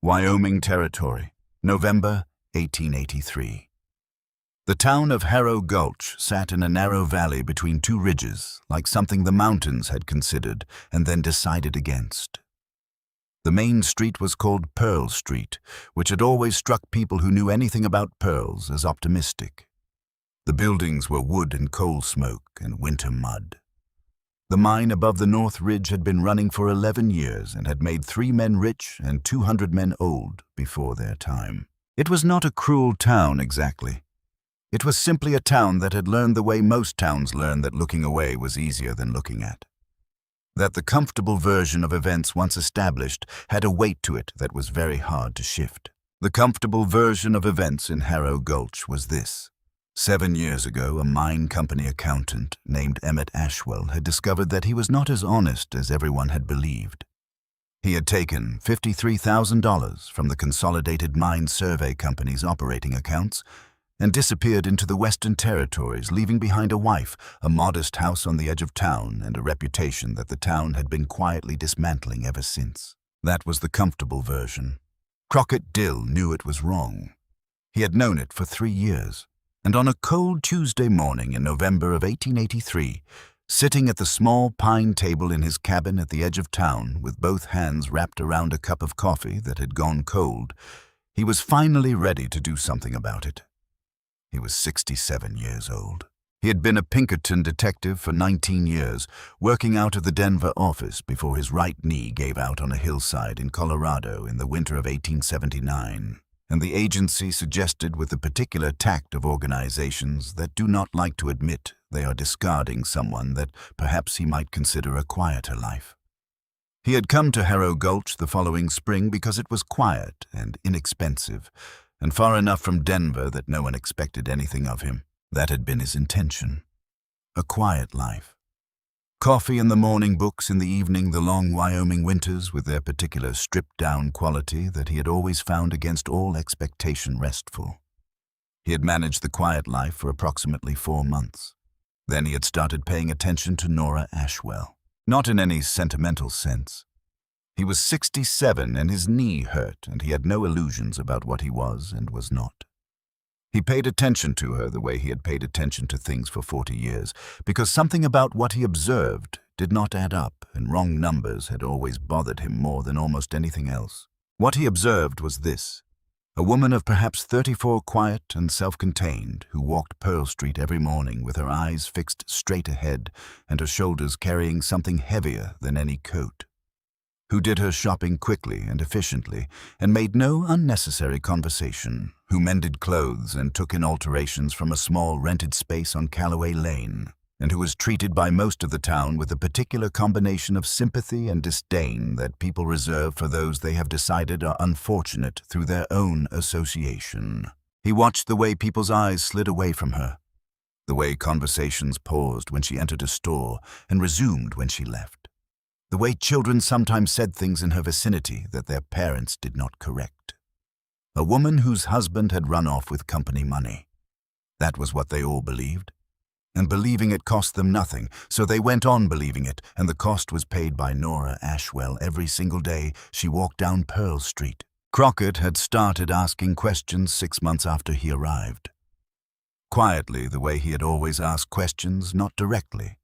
Wyoming Territory, November 1883. The town of Harrow Gulch sat in a narrow valley between two ridges, like something the mountains had considered and then decided against. The main street was called Pearl Street, which had always struck people who knew anything about pearls as optimistic. The buildings were wood and coal smoke and winter mud. The mine above the North Ridge had been running for 11 years and had made 3 men rich and 200 men old before their time. It was not a cruel town exactly. It was simply a town that had learned the way most towns learn that looking away was easier than looking at. That the comfortable version of events once established had a weight to it that was very hard to shift. The comfortable version of events in Harrow Gulch was this. 7 years ago, a mine company accountant named Emmett Ashwell had discovered that he was not as honest as everyone had believed. He had taken $53,000 from the Consolidated Mine Survey Company's operating accounts and disappeared into the Western Territories, leaving behind a wife, a modest house on the edge of town, and a reputation that the town had been quietly dismantling ever since. That was the comfortable version. Crockett Dill knew it was wrong. He had known it for 3 years. And on a cold Tuesday morning in November of 1883, sitting at the small pine table in his cabin at the edge of town with both hands wrapped around a cup of coffee that had gone cold, he was finally ready to do something about it. He was 67 years old. He had been a Pinkerton detective for 19 years, working out of the Denver office before his right knee gave out on a hillside in Colorado in the winter of 1879. And the agency suggested with the particular tact of organizations that do not like to admit they are discarding someone that perhaps he might consider a quieter life. He had come to Harrow Gulch the following spring because it was quiet and inexpensive, and far enough from Denver that no one expected anything of him. That had been his intention. A quiet life. Coffee in the morning, books in the evening, the long Wyoming winters with their particular stripped-down quality that he had always found against all expectation restful. He had managed the quiet life for approximately 4 months. Then he had started paying attention to Nora Ashwell. Not in any sentimental sense. He was 67 and his knee hurt, and he had no illusions about what he was and was not. He paid attention to her the way he had paid attention to things for 40 years, because something about what he observed did not add up, and wrong numbers had always bothered him more than almost anything else. What he observed was this: a woman of perhaps 34, quiet and self-contained, who walked Pearl Street every morning with her eyes fixed straight ahead and her shoulders carrying something heavier than any coat. Who did her shopping quickly and efficiently and made no unnecessary conversation, who mended clothes and took in alterations from a small rented space on Callaway Lane, and who was treated by most of the town with a particular combination of sympathy and disdain that people reserve for those they have decided are unfortunate through their own association. He watched the way people's eyes slid away from her, the way conversations paused when she entered a store and resumed when she left. The way children sometimes said things in her vicinity that their parents did not correct. A woman whose husband had run off with company money. That was what they all believed. And believing it cost them nothing, so they went on believing it, and the cost was paid by Nora Ashwell every single day she walked down Pearl Street. Crockett had started asking questions 6 months after he arrived. Quietly, the way he had always asked questions, not directly.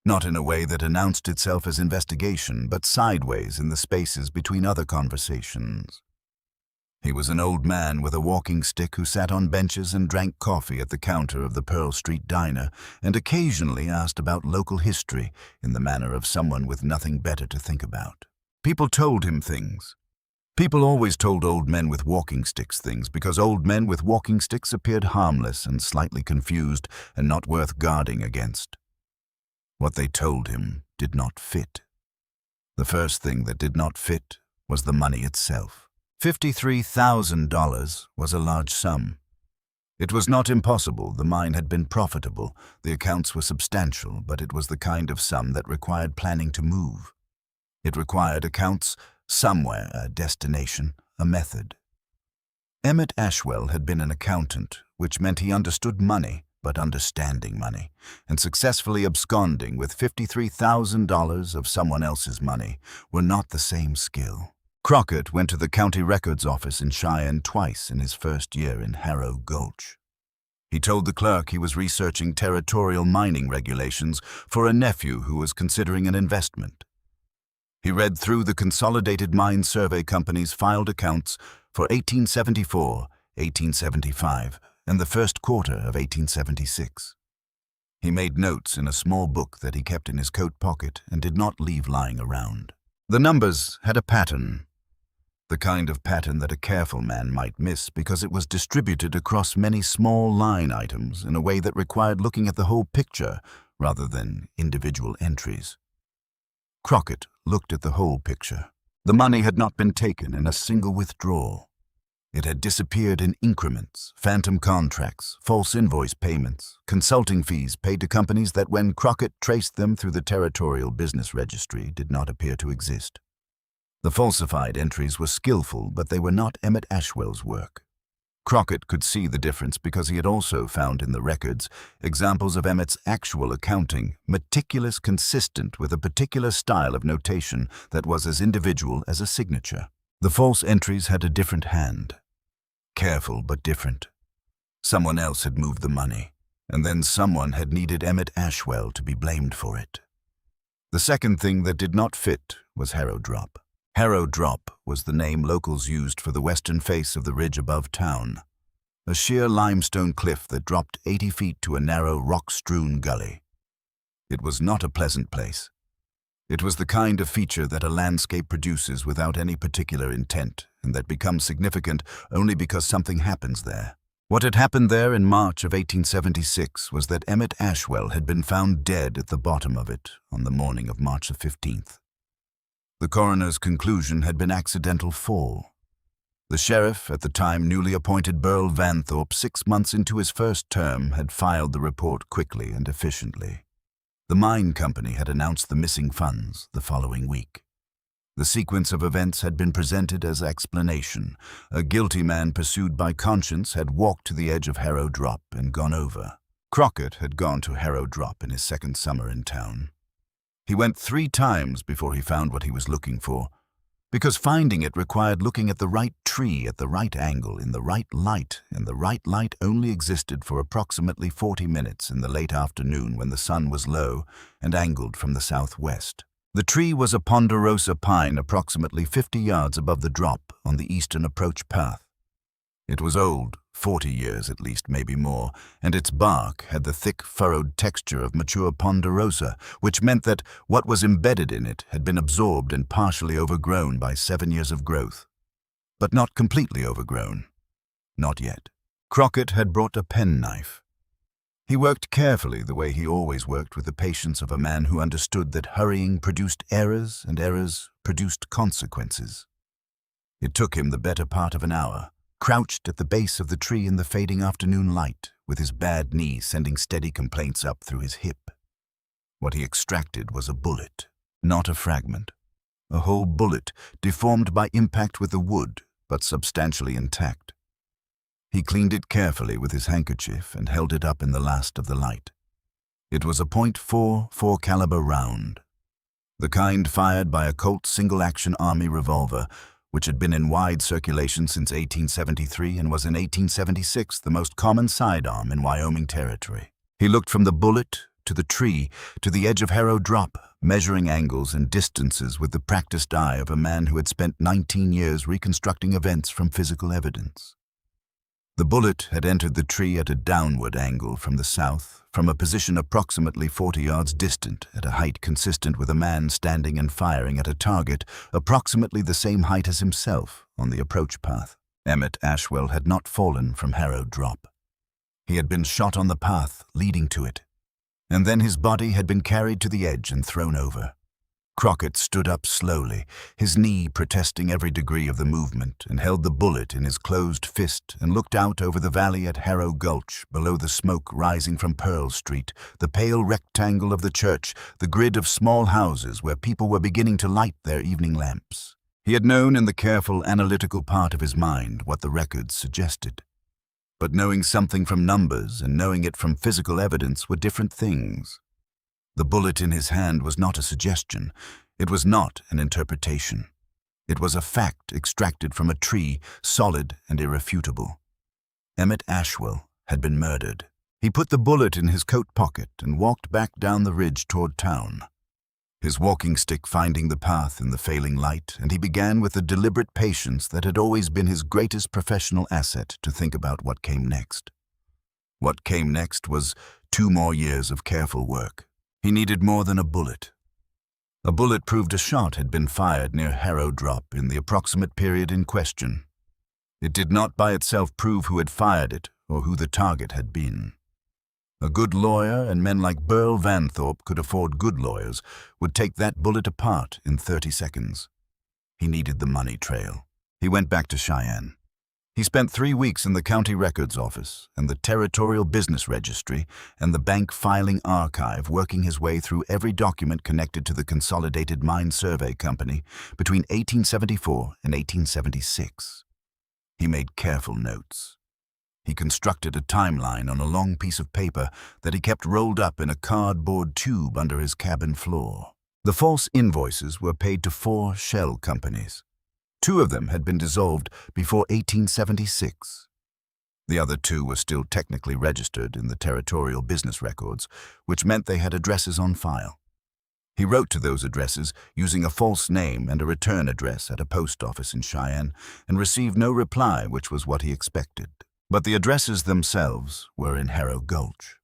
Not in a way that announced itself as investigation, but sideways in the spaces between other conversations. He was an old man with a walking stick who sat on benches and drank coffee at the counter of the Pearl Street diner and occasionally asked about local history in the manner of someone with nothing better to think about. People told him things. People always told old men with walking sticks things because old men with walking sticks appeared harmless and slightly confused and not worth guarding against. What they told him did not fit. The first thing that did not fit was the money itself. $53,000 was a large sum. It was not impossible. The mine had been profitable. The accounts were substantial, but it was the kind of sum that required planning to move. It required accounts somewhere, a destination, a method. Emmett Ashwell had been an accountant, which meant he understood money, but understanding money, and successfully absconding with $53,000 of someone else's money were not the same skill. Crockett went to the county records office in Cheyenne twice in his first year in Harrow Gulch. He told the clerk he was researching territorial mining regulations for a nephew who was considering an investment. He read through the Consolidated Mine Survey Company's filed accounts for 1874, 1875, and the first quarter of 1876. He made notes in a small book that he kept in his coat pocket and did not leave lying around. The numbers had a pattern, the kind of pattern that a careful man might miss because it was distributed across many small line items in a way that required looking at the whole picture rather than individual entries. Crockett looked at the whole picture. The money had not been taken in a single withdrawal. It had disappeared in increments, phantom contracts, false invoice payments, consulting fees paid to companies that, when Crockett traced them through the territorial business registry, did not appear to exist. The falsified entries were skillful, but they were not Emmett Ashwell's work. Crockett could see the difference because he had also found in the records examples of Emmett's actual accounting, meticulous, consistent with a particular style of notation that was as individual as a signature. The false entries had a different hand. Careful but different. Someone else had moved the money, and then someone had needed Emmett Ashwell to be blamed for it. The second thing that did not fit was Harrow Drop. Harrow Drop was the name locals used for the western face of the ridge above town, a sheer limestone cliff that dropped 80 feet to a narrow, rock-strewn gully. It was not a pleasant place. It was the kind of feature that a landscape produces without any particular intent, and that becomes significant only because something happens there. What had happened there in March of 1876 was that Emmett Ashwell had been found dead at the bottom of it on the morning of March 15th. The coroner's conclusion had been accidental fall. The sheriff, at the time newly appointed Burl Vanthorpe, 6 months into his first term, had filed the report quickly and efficiently. The mine company had announced the missing funds the following week. The sequence of events had been presented as explanation. A guilty man pursued by conscience had walked to the edge of Harrow Drop and gone over. Crockett had gone to Harrow Drop in his second summer in town. He went 3 times before he found what he was looking for, because finding it required looking at the right tree at the right angle in the right light, and the right light only existed for approximately 40 minutes in the late afternoon when the sun was low and angled from the southwest. The tree was a ponderosa pine approximately 50 yards above the drop on the eastern approach path. It was old, 40 years at least, maybe more, and its bark had the thick, furrowed texture of mature ponderosa, which meant that what was embedded in it had been absorbed and partially overgrown by 7 years of growth. But not completely overgrown. Not yet. Crockett had brought a penknife. He worked carefully the way he always worked, with the patience of a man who understood that hurrying produced errors and errors produced consequences. It took him the better part of an hour, crouched at the base of the tree in the fading afternoon light, with his bad knee sending steady complaints up through his hip. What he extracted was a bullet, not a fragment. A whole bullet, deformed by impact with the wood, but substantially intact. He cleaned it carefully with his handkerchief and held it up in the last of the light. It was a .44 caliber round, the kind fired by a Colt single-action Army revolver, which had been in wide circulation since 1873 and was in 1876 the most common sidearm in Wyoming Territory. He looked from the bullet to the tree to the edge of Harrow Drop, measuring angles and distances with the practiced eye of a man who had spent 19 years reconstructing events from physical evidence. The bullet had entered the tree at a downward angle from the south, from a position approximately 40 yards distant, at a height consistent with a man standing and firing at a target approximately the same height as himself on the approach path. Emmett Ashwell had not fallen from Harrow Drop. He had been shot on the path leading to it, and then his body had been carried to the edge and thrown over. Crockett stood up slowly, his knee protesting every degree of the movement, and held the bullet in his closed fist and looked out over the valley at Harrow Gulch, below the smoke rising from Pearl Street, the pale rectangle of the church, the grid of small houses where people were beginning to light their evening lamps. He had known in the careful, analytical part of his mind what the records suggested. But knowing something from numbers and knowing it from physical evidence were different things. The bullet in his hand was not a suggestion. It was not an interpretation. It was a fact extracted from a tree, solid and irrefutable. Emmett Ashwell had been murdered. He put the bullet in his coat pocket and walked back down the ridge toward town, his walking stick finding the path in the failing light, and he began with the deliberate patience that had always been his greatest professional asset to think about what came next. What came next was 2 more years of careful work. He needed more than a bullet. A bullet proved a shot had been fired near Harrow Drop in the approximate period in question. It did not by itself prove who had fired it or who the target had been. A good lawyer, and men like Burl Vanthorpe could afford good lawyers, would take that bullet apart in 30 seconds. He needed the money trail. He went back to Cheyenne. He spent 3 weeks in the county records office and the territorial business registry and the bank filing archive, working his way through every document connected to the Consolidated Mine Survey Company between 1874 and 1876. He made careful notes. He constructed a timeline on a long piece of paper that he kept rolled up in a cardboard tube under his cabin floor. The false invoices were paid to 4 shell companies. 2 of them had been dissolved before 1876. The other 2 were still technically registered in the territorial business records, which meant they had addresses on file. He wrote to those addresses using a false name and a return address at a post office in Cheyenne and received no reply, which was what he expected. But the addresses themselves were in Harrow Gulch.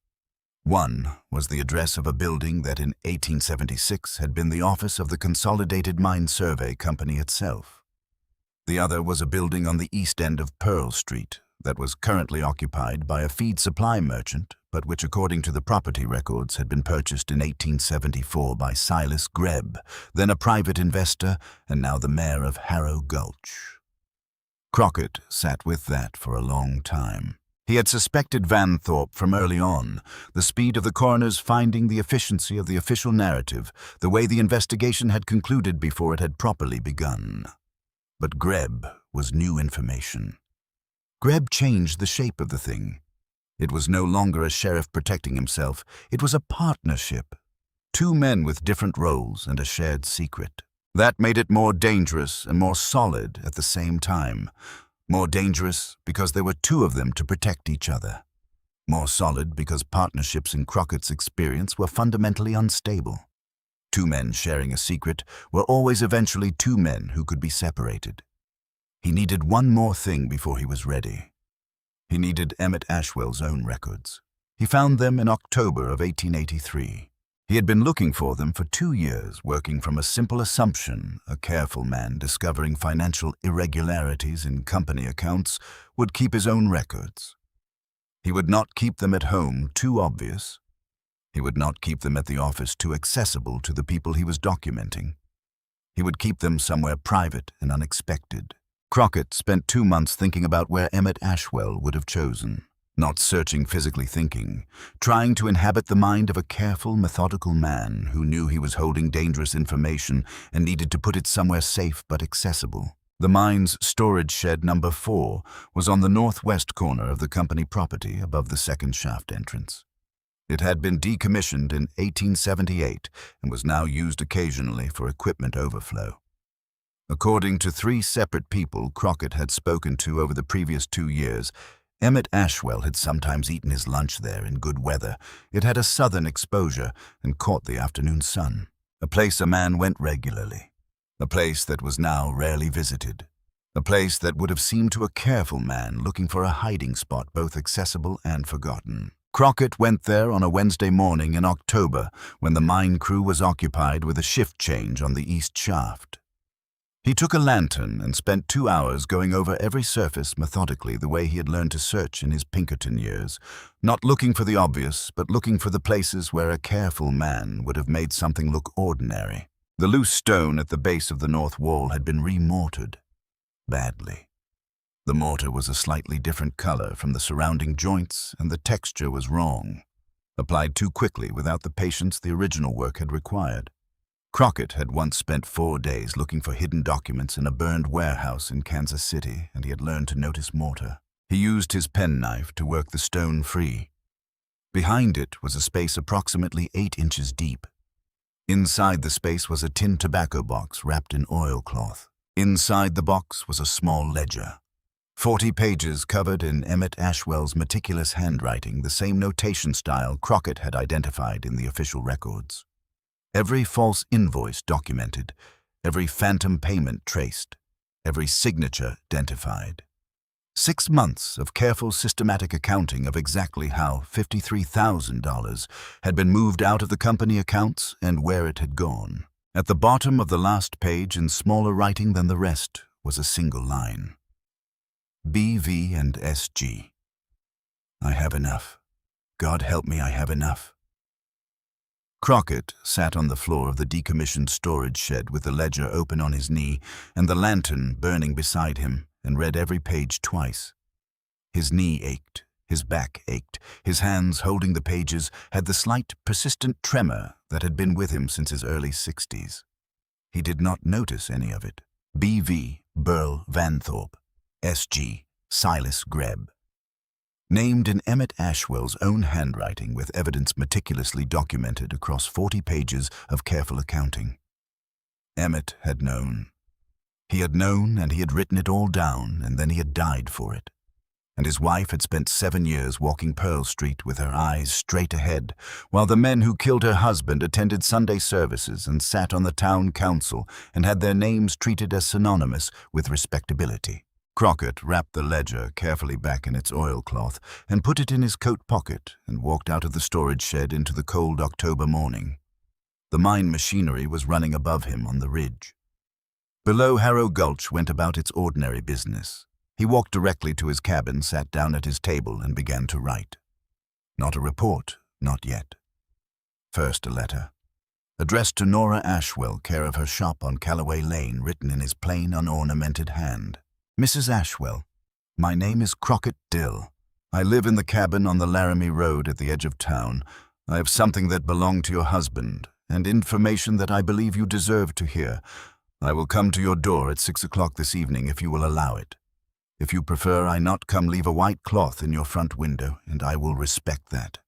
One was the address of a building that in 1876 had been the office of the Consolidated Mine Survey Company itself. The other was a building on the east end of Pearl Street that was currently occupied by a feed supply merchant, but which, according to the property records, had been purchased in 1874 by Silas Grebb, then a private investor and now the mayor of Harrow Gulch. Crockett sat with that for a long time. He had suspected Vanthorpe from early on, the speed of the coroner's finding, the efficiency of the official narrative, the way the investigation had concluded before it had properly begun. But Grebb was new information. Grebb changed the shape of the thing. It was no longer a sheriff protecting himself. It was a partnership. 2 men with different roles and a shared secret. That made it more dangerous and more solid at the same time. More dangerous because there were 2 of them to protect each other. More solid because partnerships in Crockett's experience were fundamentally unstable. 2 men sharing a secret were always eventually 2 men who could be separated. He needed one more thing before he was ready. He needed Emmett Ashwell's own records. He found them in October of 1883. He had been looking for them for 2 years, working from a simple assumption a careful man discovering financial irregularities in company accounts would keep his own records. He would not keep them at home too obvious. He would not keep them at the office too accessible to the people he was documenting. He would keep them somewhere private and unexpected. Crockett spent 2 months thinking about where Emmett Ashwell would have chosen. Not searching, physically thinking, trying to inhabit the mind of a careful, methodical man who knew he was holding dangerous information and needed to put it somewhere safe but accessible. The mine's storage shed number 4 was on the northwest corner of the company property above the second shaft entrance. It had been decommissioned in 1878 and was now used occasionally for equipment overflow. According to 3 separate people Crockett had spoken to over the previous 2 years, Emmett Ashwell had sometimes eaten his lunch there in good weather. It had a southern exposure and caught the afternoon sun. A place a man went regularly. A place that was now rarely visited. A place that would have seemed to a careful man looking for a hiding spot both accessible and forgotten. Crockett went there on a Wednesday morning in October when the mine crew was occupied with a shift change on the east shaft. He took a lantern and spent 2 hours going over every surface methodically the way he had learned to search in his Pinkerton years, not looking for the obvious, but looking for the places where a careful man would have made something look ordinary. The loose stone at the base of the north wall had been remortared. Badly. The mortar was a slightly different color from the surrounding joints, and the texture was wrong, applied too quickly without the patience the original work had required. Crockett had once spent 4 days looking for hidden documents in a burned warehouse in Kansas City, and he had learned to notice mortar. He used his penknife to work the stone free. Behind it was a space approximately 8 inches deep. Inside the space was a tin tobacco box wrapped in oilcloth. Inside the box was a small ledger. 40 pages covered in Emmett Ashwell's meticulous handwriting, the same notation style Crockett had identified in the official records. Every false invoice documented, every phantom payment traced, every signature identified. 6 months of careful systematic accounting of exactly how $53,000 had been moved out of the company accounts and where it had gone. At the bottom of the last page, in smaller writing than the rest, was a single line. BV and SG. I have enough. God help me, I have enough. Crockett sat on the floor of the decommissioned storage shed with the ledger open on his knee and the lantern burning beside him, and read every page twice. His knee ached, his back ached, his hands holding the pages had the slight, persistent tremor that had been with him since his early 60s. He did not notice any of it. BV, Burl Vanthorpe. SG, Silas Grebb. Named in Emmett Ashwell's own handwriting with evidence meticulously documented across 40 pages of careful accounting. Emmett had known. He had known, and he had written it all down, and then he had died for it. And his wife had spent 7 years walking Pearl Street with her eyes straight ahead, while the men who killed her husband attended Sunday services and sat on the town council and had their names treated as synonymous with respectability. Crockett wrapped the ledger carefully back in its oilcloth and put it in his coat pocket and walked out of the storage shed into the cold October morning. The mine machinery was running above him on the ridge. Below, Harrow Gulch went about its ordinary business. He walked directly to his cabin, sat down at his table, and began to write. Not a report, not yet. First a letter. Addressed to Nora Ashwell, care of her shop on Callaway Lane, written in his plain, unornamented hand. Mrs. Ashwell, my name is Crockett Dill. I live in the cabin on the Laramie Road at the edge of town. I have something that belonged to your husband, and information that I believe you deserve to hear. I will come to your door at 6 o'clock this evening if you will allow it. If you prefer I not come, leave a white cloth in your front window, and I will respect that.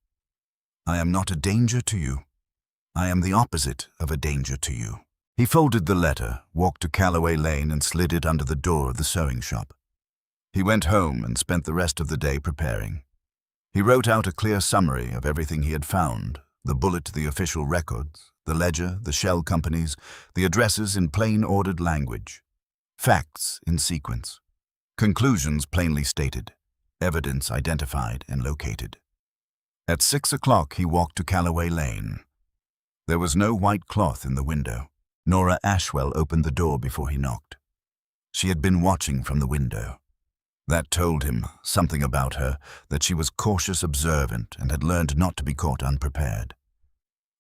I am not a danger to you. I am the opposite of a danger to you. He folded the letter, walked to Callaway Lane, and slid it under the door of the sewing shop. He went home and spent the rest of the day preparing. He wrote out a clear summary of everything he had found, the bullet, the official records, the ledger, the shell companies, the addresses in plain ordered language. Facts in sequence. Conclusions plainly stated. Evidence identified and located. At 6 o'clock he walked to Callaway Lane. There was no white cloth in the window. Nora Ashwell opened the door before he knocked. She had been watching from the window. That told him something about her, that she was cautious, observant, and had learned not to be caught unprepared.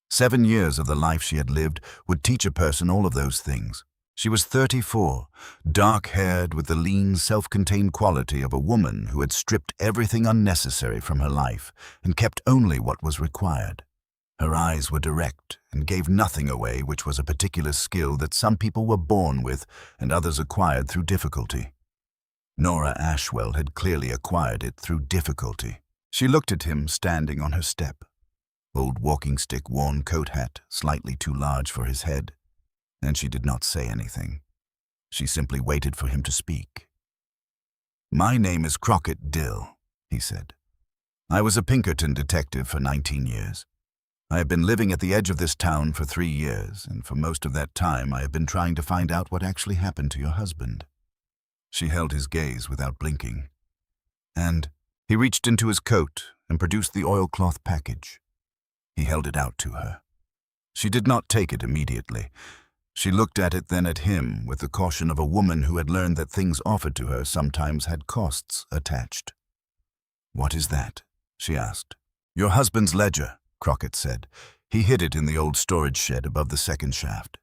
7 years of the life she had lived would teach a person all of those things. She was 34, dark-haired, with the lean, self-contained quality of a woman who had stripped everything unnecessary from her life and kept only what was required. Her eyes were direct and gave nothing away, which was a particular skill that some people were born with and others acquired through difficulty. Nora Ashwell had clearly acquired it through difficulty. She looked at him standing on her step. Old walking-stick, worn coat hat, slightly too large for his head. And she did not say anything. She simply waited for him to speak. My name is Crockett Dill, he said. I was a Pinkerton detective for 19 years. I have been living at the edge of this town for 3 years, and for most of that time I have been trying to find out what actually happened to your husband. She held his gaze without blinking. And he reached into his coat and produced the oilcloth package. He held it out to her. She did not take it immediately. She looked at it, then at him, with the caution of a woman who had learned that things offered to her sometimes had costs attached. What is that? She asked. Your husband's ledger, Crockett said. He hid it in the old storage shed above the second shaft.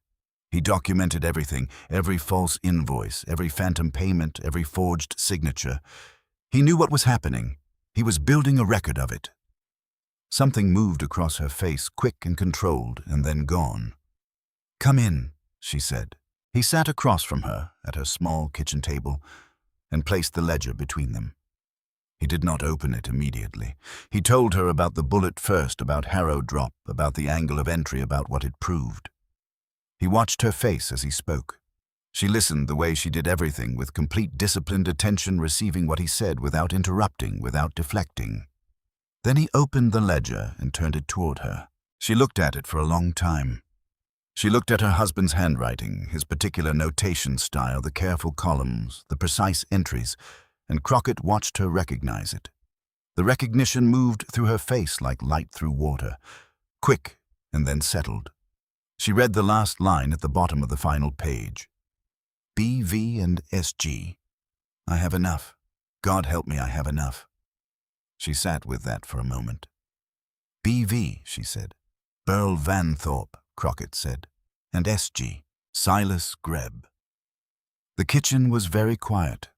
He documented everything, every false invoice, every phantom payment, every forged signature. He knew what was happening. He was building a record of it. Something moved across her face, quick and controlled, and then gone. Come in, she said. He sat across from her at her small kitchen table and placed the ledger between them. He did not open it immediately. He told her about the bullet first, about Harrow drop, about the angle of entry, about what it proved. He watched her face as he spoke. She listened the way she did everything, with complete disciplined attention, receiving what he said without interrupting, without deflecting. Then he opened the ledger and turned it toward her. She looked at it for a long time. She looked at her husband's handwriting, his particular notation style, the careful columns, the precise entries, and Crockett watched her recognize it. The recognition moved through her face like light through water, quick and then settled. She read the last line at the bottom of the final page. BV and SG. I have enough. God help me, I have enough. She sat with that for a moment. BV, she said. Burl Vanthorpe, Crockett said. And SG, Silas Grebb. The kitchen was very quiet.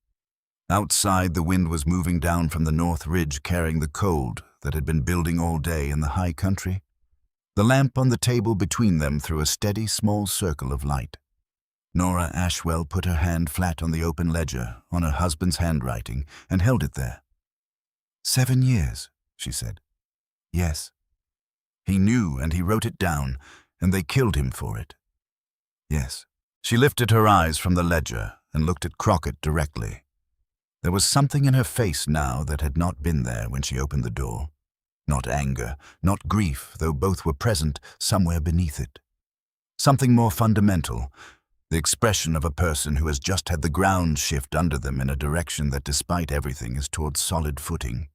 Outside, the wind was moving down from the north ridge, carrying the cold that had been building all day in the high country. The lamp on the table between them threw a steady, small circle of light. Nora Ashwell put her hand flat on the open ledger, on her husband's handwriting, and held it there. 7 years, she said. Yes. He knew, and he wrote it down, and they killed him for it. Yes. She lifted her eyes from the ledger and looked at Crockett directly. There was something in her face now that had not been there when she opened the door. Not anger, not grief, though both were present somewhere beneath it. Something more fundamental, the expression of a person who has just had the ground shift under them in a direction that, despite everything, is towards solid footing.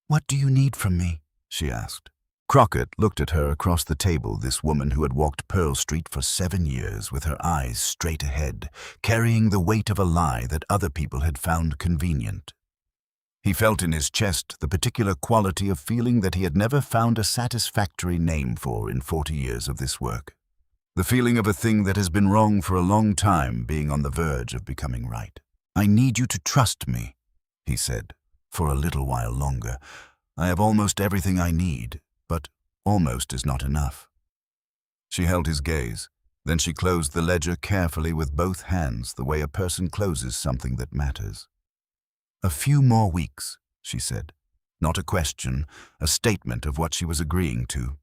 What do you need from me? She asked. Crockett looked at her across the table, this woman who had walked Pearl Street for 7 years with her eyes straight ahead, carrying the weight of a lie that other people had found convenient. He felt in his chest the particular quality of feeling that he had never found a satisfactory name for in 40 years of this work. The feeling of a thing that has been wrong for a long time being on the verge of becoming right. I need you to trust me, he said, for a little while longer. I have almost everything I need, but almost is not enough. She held his gaze. Then she closed the ledger carefully with both hands, the way a person closes something that matters. A few more weeks, she said. Not a question, a statement of what she was agreeing to.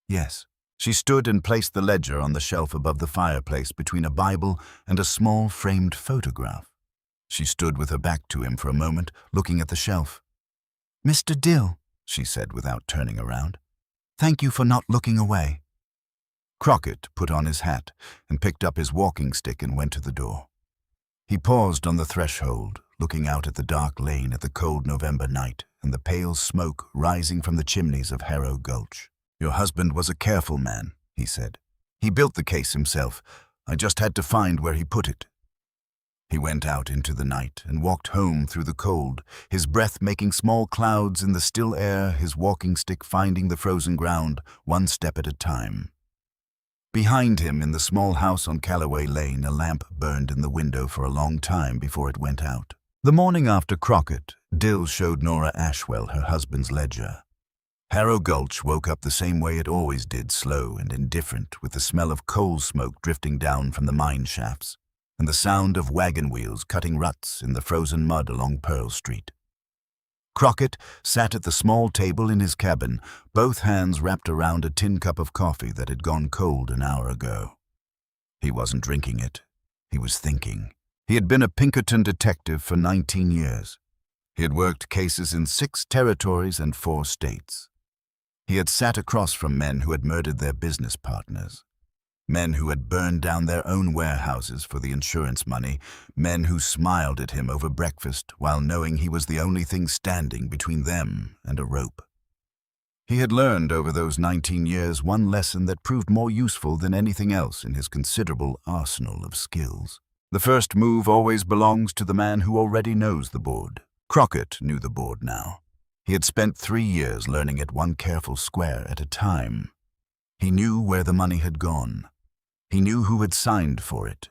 Yes. She stood and placed the ledger on the shelf above the fireplace between a Bible and a small framed photograph. She stood with her back to him for a moment, looking at the shelf. Mr. Dill, she said without turning around. Thank you for not looking away. Crockett put on his hat and picked up his walking stick and went to the door. He paused on the threshold, looking out at the dark lane at the cold November night and the pale smoke rising from the chimneys of Harrow Gulch. Your husband was a careful man, he said. He built the case himself. I just had to find where he put it. He went out into the night and walked home through the cold, his breath making small clouds in the still air, his walking stick finding the frozen ground, one step at a time. Behind him, in the small house on Callaway Lane, a lamp burned in the window for a long time before it went out. The morning after Crockett, Dill showed Nora Ashwell her husband's ledger. Harrow Gulch woke up the same way it always did, slow and indifferent, with the smell of coal smoke drifting down from the mine shafts, and the sound of wagon wheels cutting ruts in the frozen mud along Pearl Street. Crockett sat at the small table in his cabin, both hands wrapped around a tin cup of coffee that had gone cold an hour ago. He wasn't drinking it. He was thinking. He had been a Pinkerton detective for 19 years. He had worked cases in 6 territories and 4 states. He had sat across from men who had murdered their business partners, men who had burned down their own warehouses for the insurance money, men who smiled at him over breakfast while knowing he was the only thing standing between them and a rope. He had learned over those 19 years one lesson that proved more useful than anything else in his considerable arsenal of skills. The first move always belongs to the man who already knows the board. Crockett knew the board now. He had spent 3 years learning it one careful square at a time. He knew where the money had gone. He knew who had signed for it.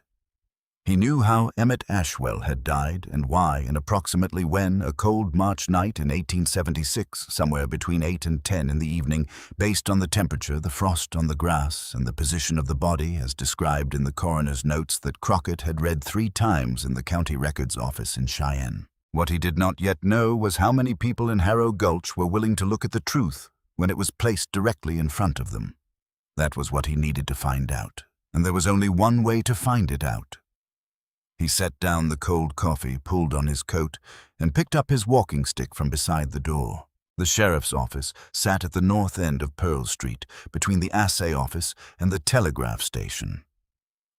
He knew how Emmett Ashwell had died and why and approximately when, a cold March night in 1876, somewhere between 8 and 10 in the evening, based on the temperature, the frost on the grass, and the position of the body as described in the coroner's notes that Crockett had read 3 times in the county records office in Cheyenne. What he did not yet know was how many people in Harrow Gulch were willing to look at the truth when it was placed directly in front of them. That was what he needed to find out, and there was only one way to find it out. He set down the cold coffee, pulled on his coat, and picked up his walking stick from beside the door. The sheriff's office sat at the north end of Pearl Street, between the assay office and the telegraph station.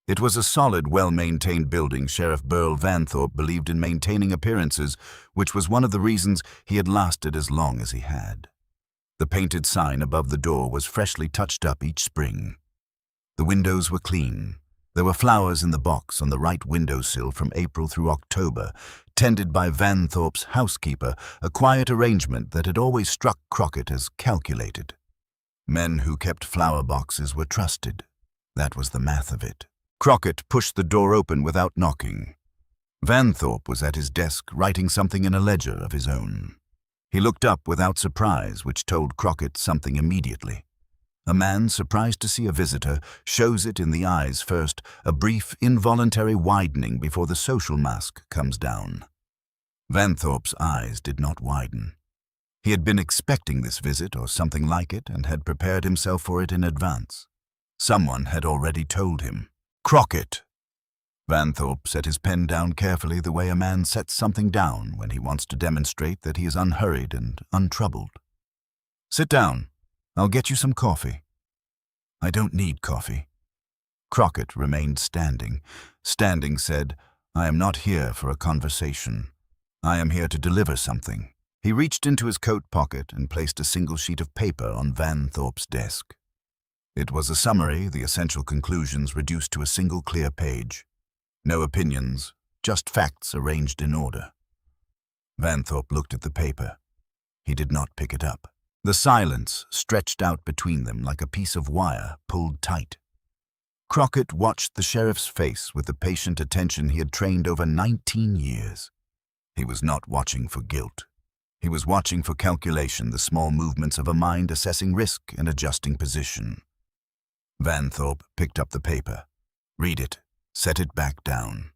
It was a solid, well-maintained building. Sheriff Burl Vanthorpe believed in maintaining appearances, which was one of the reasons he had lasted as long as he had. The painted sign above the door was freshly touched up each spring. The windows were clean. There were flowers in the box on the right windowsill from April through October, tended by Vanthorpe's housekeeper, a quiet arrangement that had always struck Crockett as calculated. Men who kept flower boxes were trusted. That was the math of it. Crockett pushed the door open without knocking. Vanthorpe was at his desk, writing something in a ledger of his own. He looked up without surprise, which told Crockett something immediately. A man surprised to see a visitor shows it in the eyes first, a brief, involuntary widening before the social mask comes down. Vanthorpe's eyes did not widen. He had been expecting this visit or something like it and had prepared himself for it in advance. Someone had already told him. Crockett! Vanthorpe set his pen down carefully, the way a man sets something down when he wants to demonstrate that he is unhurried and untroubled. Sit down. I'll get you some coffee. I don't need coffee. Crockett remained standing. Standing said, I am not here for a conversation. I am here to deliver something. He reached into his coat pocket and placed a single sheet of paper on Vanthorpe's desk. It was a summary, the essential conclusions reduced to a single clear page. No opinions, just facts arranged in order. Vanthorpe looked at the paper. He did not pick it up. The silence stretched out between them like a piece of wire pulled tight. Crockett watched the sheriff's face with the patient attention he had trained over 19 years. He was not watching for guilt. He was watching for calculation, the small movements of a mind assessing risk and adjusting position. Vanthorpe picked up the paper. Read it, set it back down.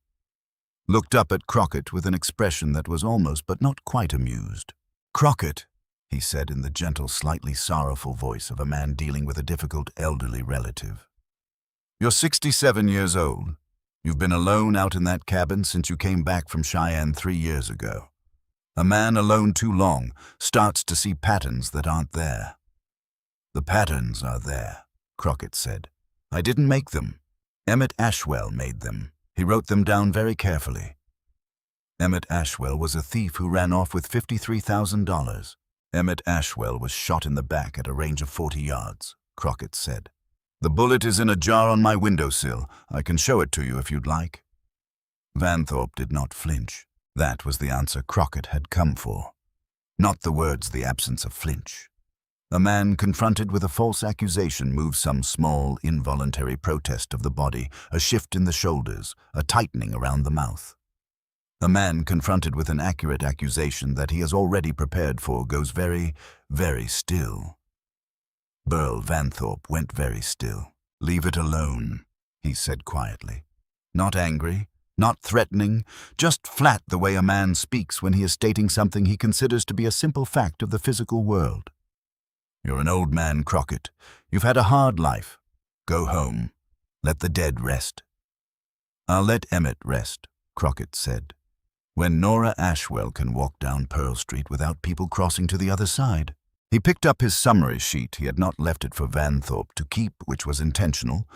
Looked up at Crockett with an expression that was almost but not quite amused. Crockett, he said in the gentle, slightly sorrowful voice of a man dealing with a difficult elderly relative. You're 67 years old. You've been alone out in that cabin since you came back from Cheyenne 3 years ago. A man alone too long starts to see patterns that aren't there. The patterns are there, Crockett said. I didn't make them. Emmett Ashwell made them. He wrote them down very carefully. Emmett Ashwell was a thief who ran off with $53,000. Emmett Ashwell was shot in the back at a range of 40 yards, Crockett said. The bullet is in a jar on my windowsill. I can show it to you if you'd like. Vanthorpe did not flinch. That was the answer Crockett had come for. Not the words, the absence of flinch. A man confronted with a false accusation moves some small, involuntary protest of the body, a shift in the shoulders, a tightening around the mouth. A man confronted with an accurate accusation that he has already prepared for goes very, very still. Burl Vanthorpe went very still. Leave it alone, he said quietly. Not angry, not threatening, just flat the way a man speaks when he is stating something he considers to be a simple fact of the physical world. You're an old man, Crockett. You've had a hard life. Go home. Let the dead rest. I'll let Emmett rest, Crockett said. When Nora Ashwell can walk down Pearl Street without people crossing to the other side. He picked up his summary sheet. He had not left it for Vanthorpe to keep, which was intentional,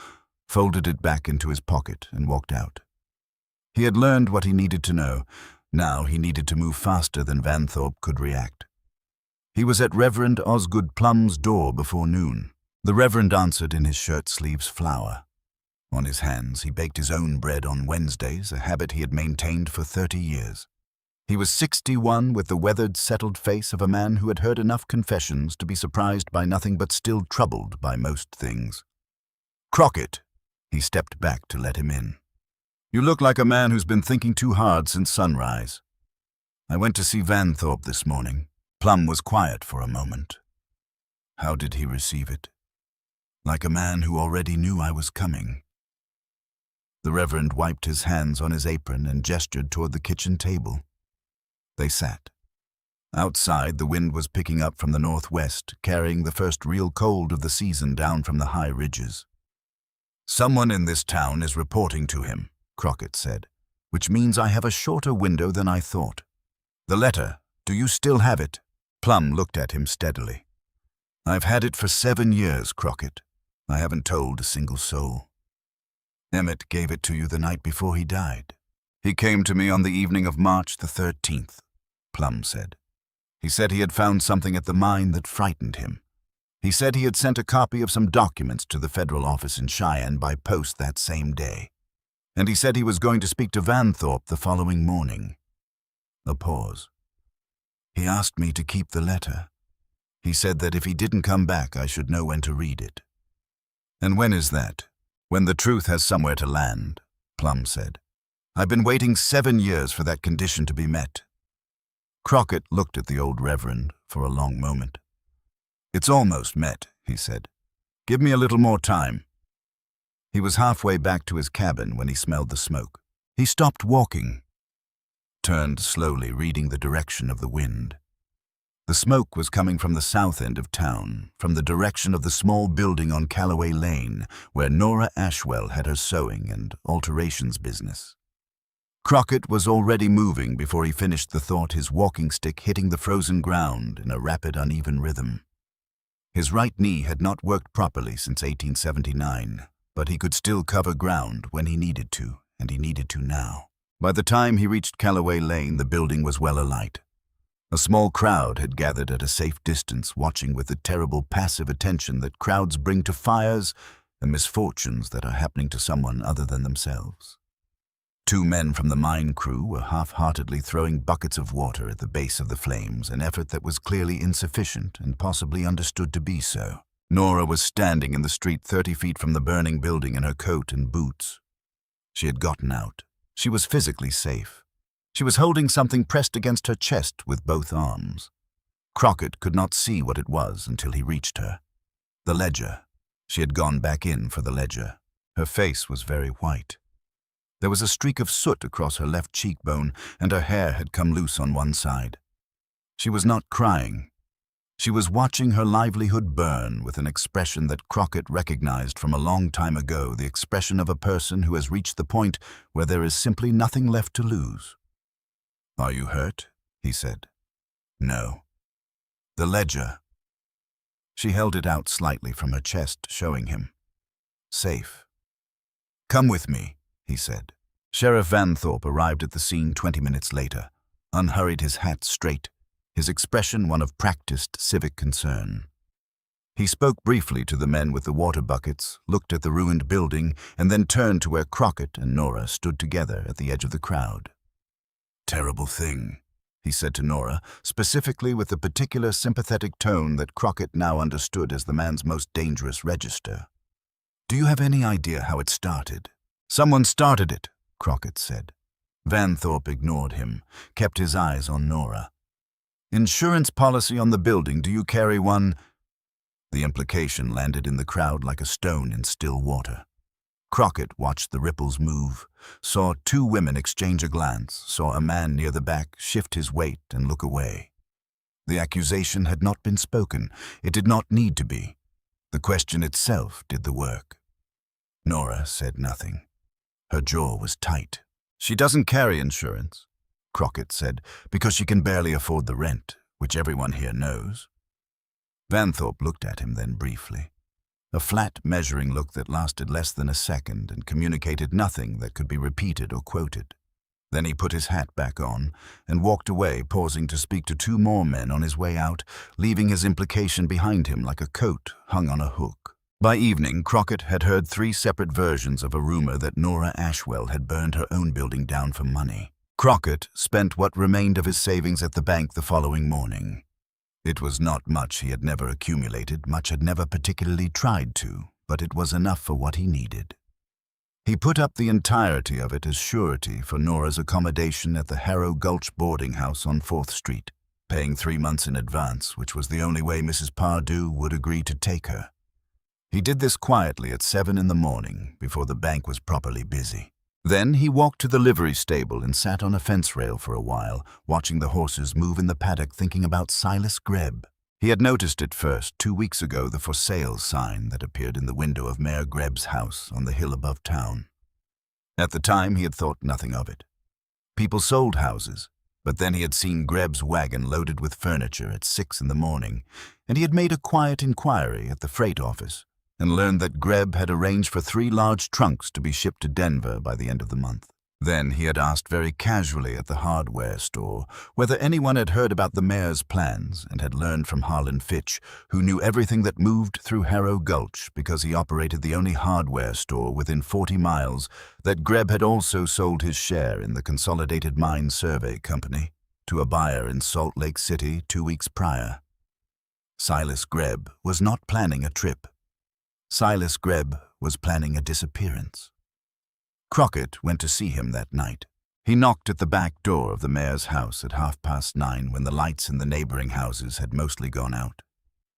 folded it back into his pocket and walked out. He had learned what he needed to know. Now he needed to move faster than Vanthorpe could react. He was at Reverend Osgood Plum's door before noon. The Reverend answered in his shirt sleeves flour. On his hands, he baked his own bread on Wednesdays, a habit he had maintained for 30 years. He was 61, with the weathered, settled face of a man who had heard enough confessions to be surprised by nothing but still troubled by most things. Crockett, he stepped back to let him in. You look like a man who's been thinking too hard since sunrise. I went to see Vanthorpe this morning. Plum was quiet for a moment. How did he receive it? Like a man who already knew I was coming. The Reverend wiped his hands on his apron and gestured toward the kitchen table. They sat. Outside, the wind was picking up from the northwest, carrying the first real cold of the season down from the high ridges. Someone in this town is reporting to him, Crockett said. which means I have a shorter window than I thought. The letter, do you still have it? Plum looked at him steadily. I've had it for 7 years, Crockett. I haven't told a single soul. Emmett gave it to you the night before he died. He came to me on the evening of March the 13th, Plum said. He said he had found something at the mine that frightened him. He said he had sent a copy of some documents to the federal office in Cheyenne by post that same day. And he said he was going to speak to Vanthorpe the following morning. A pause. He asked me to keep the letter. He said that if he didn't come back, I should know when to read it. And when is that? When the truth has somewhere to land, Plum said. I've been waiting 7 years for that condition to be met. Crockett looked at the old reverend for a long moment. It's almost met, he said. Give me a little more time. He was halfway back to his cabin when he smelled the smoke. He stopped walking, turned slowly, reading the direction of the wind. The smoke was coming from the south end of town, from the direction of the small building on Callaway Lane, where Nora Ashwell had her sewing and alterations business. Crockett was already moving before he finished the thought, his walking stick hitting the frozen ground in a rapid, uneven rhythm. His right knee had not worked properly since 1879, but he could still cover ground when he needed to, and he needed to now. By the time he reached Callaway Lane, the building was well alight. A small crowd had gathered at a safe distance, watching with the terrible passive attention that crowds bring to fires and misfortunes that are happening to someone other than themselves. 2 men from the mine crew were half-heartedly throwing buckets of water at the base of the flames, an effort that was clearly insufficient and possibly understood to be so. Nora was standing in the street 30 feet from the burning building in her coat and boots. She had gotten out. She was physically safe. She was holding something pressed against her chest with both arms. Crockett could not see what it was until he reached her. The ledger. She had gone back in for the ledger. Her face was very white. There was a streak of soot across her left cheekbone, and her hair had come loose on one side. She was not crying. She was watching her livelihood burn with an expression that Crockett recognized from a long time ago, the expression of a person who has reached the point where there is simply nothing left to lose. Are you hurt? He said. No. The ledger. She held it out slightly from her chest, showing him. Safe. Come with me, he said. Sheriff Vanthorpe arrived at the scene 20 minutes later, unhurried, his hat straight, his expression one of practiced civic concern. He spoke briefly to the men with the water buckets, looked at the ruined building, and then turned to where Crockett and Nora stood together at the edge of the crowd. Terrible thing, he said to Nora, specifically with the particular sympathetic tone that Crockett now understood as the man's most dangerous register. Do you have any idea how it started? Someone started it, Crockett said. Vanthorpe ignored him, kept his eyes on Nora. Insurance policy on the building, do you carry one? The implication landed in the crowd like a stone in still water. Crockett watched the ripples move, saw 2 women exchange a glance, saw a man near the back shift his weight and look away. The accusation had not been spoken. It did not need to be. The question itself did the work. Nora said nothing. Her jaw was tight. She doesn't carry insurance, Crockett said, because she can barely afford the rent, which everyone here knows. Vanthorpe looked at him then briefly. A flat, measuring look that lasted less than a second and communicated nothing that could be repeated or quoted. Then he put his hat back on and walked away, pausing to speak to 2 more men on his way out, leaving his implication behind him like a coat hung on a hook. By evening, Crockett had heard 3 separate versions of a rumor that Nora Ashwell had burned her own building down for money. Crockett spent what remained of his savings at the bank the following morning. It was not much. He had never accumulated, much had never particularly tried to, but it was enough for what he needed. He put up the entirety of it as surety for Nora's accommodation at the Harrow Gulch boarding house on 4th Street, paying 3 months in advance, which was the only way Mrs. Pardue would agree to take her. He did this quietly at 7 in the morning, before the bank was properly busy. Then he walked to the livery stable and sat on a fence rail for a while, watching the horses move in the paddock, thinking about Silas Grebb. He had noticed it first 2 weeks ago, the for sale sign that appeared in the window of Mayor Grebb's house on the hill above town. At the time, he had thought nothing of it. People sold houses, but then he had seen Greb's wagon loaded with furniture at 6 in the morning, and he had made a quiet inquiry at the freight office and learned that Greb had arranged for 3 large trunks to be shipped to Denver by the end of the month. Then he had asked very casually at the hardware store whether anyone had heard about the mayor's plans and had learned from Harlan Fitch, who knew everything that moved through Harrow Gulch because he operated the only hardware store within 40 miles, that Greb had also sold his share in the Consolidated Mine Survey Company to a buyer in Salt Lake City 2 weeks prior. Silas Greb was not planning a trip. Silas Greb was planning a disappearance. Crockett went to see him that night. He knocked at the back door of the mayor's house at 9:30 when the lights in the neighboring houses had mostly gone out.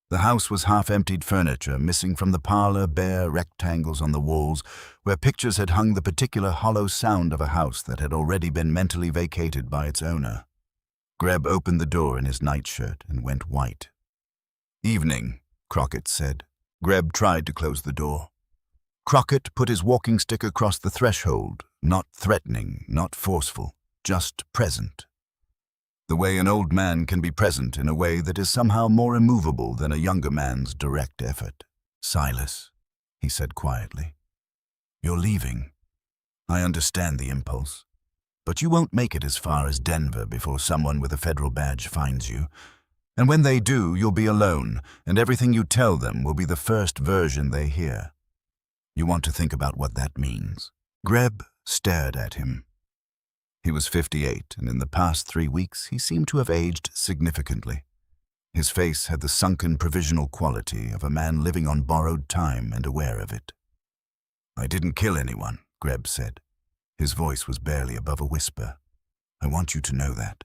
The house was half-emptied furniture, missing from the parlor bare rectangles on the walls where pictures had hung the particular hollow sound of a house that had already been mentally vacated by its owner. Greb opened the door in his nightshirt and went white. "Evening," Crockett said. Greb tried to close the door. Crockett put his walking stick across the threshold, not threatening, not forceful, just present. The way an old man can be present in a way that is somehow more immovable than a younger man's direct effort. "Silas," he said quietly, "you're leaving. I understand the impulse, but you won't make it as far as Denver before someone with a federal badge finds you. And when they do, you'll be alone, and everything you tell them will be the first version they hear. You want to think about what that means." Greb stared at him. He was 58, and in the past 3 weeks he seemed to have aged significantly. His face had the sunken provisional quality of a man living on borrowed time and aware of it. "I didn't kill anyone," Greb said. His voice was barely above a whisper. "I want you to know that.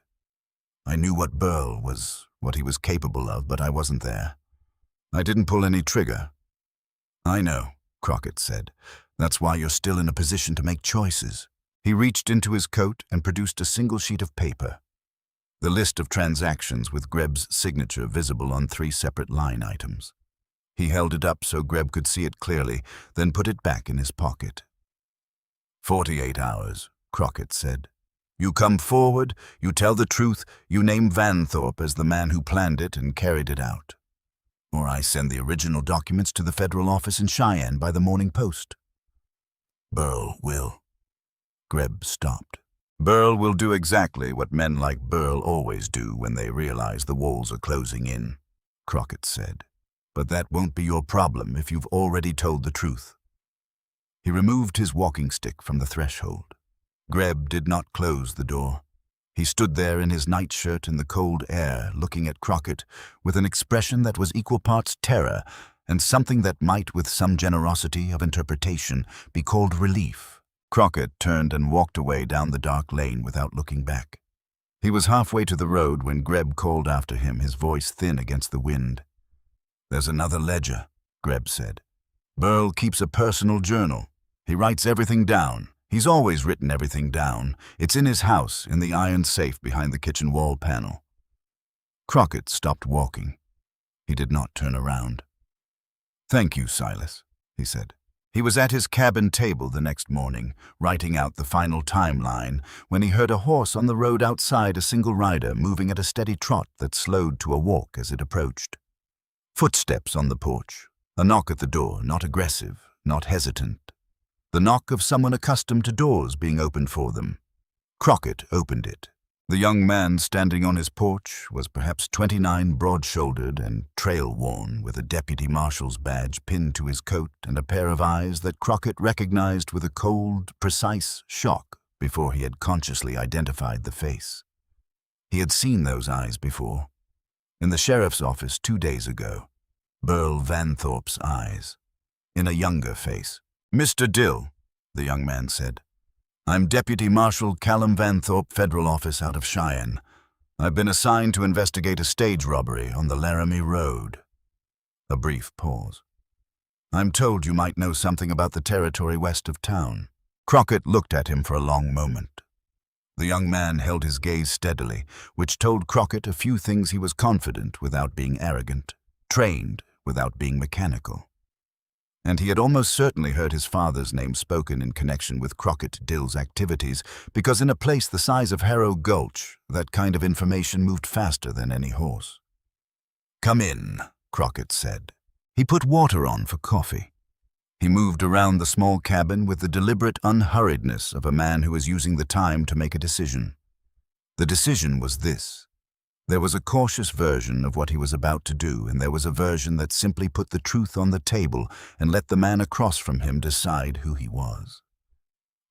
I knew what Burl was, what he was capable of, but I wasn't there. I didn't pull any trigger." "I know," Crockett said. "That's why you're still in a position to make choices." He reached into his coat and produced a single sheet of paper. The list of transactions with Greb's signature visible on 3 separate line items. He held it up so Greb could see it clearly, then put it back in his pocket. 48 hours, Crockett said. You come forward, you tell the truth, you name Vanthorpe as the man who planned it and carried it out. Or I send the original documents to the federal office in Cheyenne by the morning post. Burl will. Greb stopped. Burl will do exactly what men like Burl always do when they realize the walls are closing in, Crockett said. But that won't be your problem if you've already told the truth. He removed his walking stick from the threshold. Greb did not close the door. He stood there in his nightshirt in the cold air, looking at Crockett with an expression that was equal parts terror and something that might, with some generosity of interpretation, be called relief. Crockett turned and walked away down the dark lane without looking back. He was halfway to the road when Greb called after him, his voice thin against the wind. There's another ledger, Greb said. Burl keeps a personal journal. He writes everything down. He's always written everything down. It's in his house, in the iron safe behind the kitchen wall panel. Crockett stopped walking. He did not turn around. Thank you, Silas, he said. He was at his cabin table the next morning, writing out the final timeline, when he heard a horse on the road outside, a single rider moving at a steady trot that slowed to a walk as it approached. Footsteps on the porch. A knock at the door, not aggressive, not hesitant. The knock of someone accustomed to doors being opened for them. Crockett opened it. The young man standing on his porch was perhaps 29, broad-shouldered and trail-worn, with a deputy marshal's badge pinned to his coat and a pair of eyes that Crockett recognized with a cold, precise shock before he had consciously identified the face. He had seen those eyes before. In the sheriff's office 2 days ago. Burl Vanthorpe's eyes. In a younger face. Mr. Dill, the young man said. I'm Deputy Marshal Callum Vanthorpe, Federal Office out of Cheyenne. I've been assigned to investigate a stage robbery on the Laramie Road. A brief pause. I'm told you might know something about the territory west of town. Crockett looked at him for a long moment. The young man held his gaze steadily, which told Crockett a few things. He was confident without being arrogant, trained without being mechanical. And he had almost certainly heard his father's name spoken in connection with Crockett Dill's activities, because in a place the size of Harrow Gulch, that kind of information moved faster than any horse. "Come in," Crockett said. He put water on for coffee. He moved around the small cabin with the deliberate unhurriedness of a man who is using the time to make a decision. The decision was this. There was a cautious version of what he was about to do, and there was a version that simply put the truth on the table and let the man across from him decide who he was.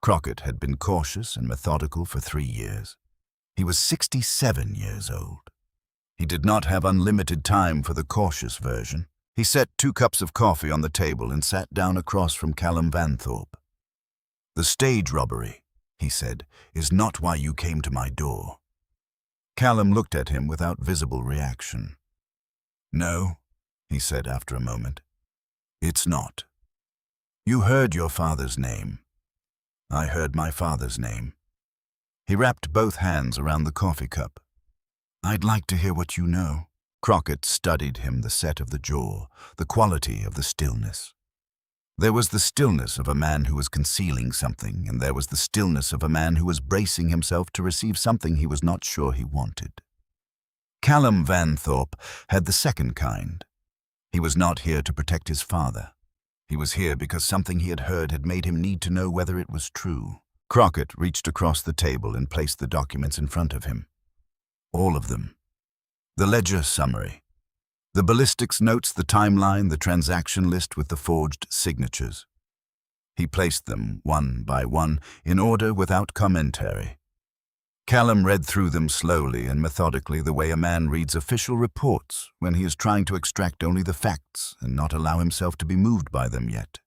Crockett had been cautious and methodical for 3 years. He was 67 years old. He did not have unlimited time for the cautious version. He set 2 cups of coffee on the table and sat down across from Callum Vanthorpe. "The stage robbery," he said, "is not why you came to my door." Callum looked at him without visible reaction. "No," he said after a moment. "It's not. You heard your father's name. I heard my father's name." He wrapped both hands around the coffee cup. "I'd like to hear what you know." Crockett studied him, the set of the jaw, the quality of the stillness. There was the stillness of a man who was concealing something, and there was the stillness of a man who was bracing himself to receive something he was not sure he wanted. Callum Vanthorpe had the second kind. He was not here to protect his father. He was here because something he had heard had made him need to know whether it was true. Crockett reached across the table and placed the documents in front of him. All of them. The ledger summary. The ballistics notes, the timeline, the transaction list with the forged signatures. He placed them, one by one, in order without commentary. Callum read through them slowly and methodically, the way a man reads official reports when he is trying to extract only the facts and not allow himself to be moved by them yet.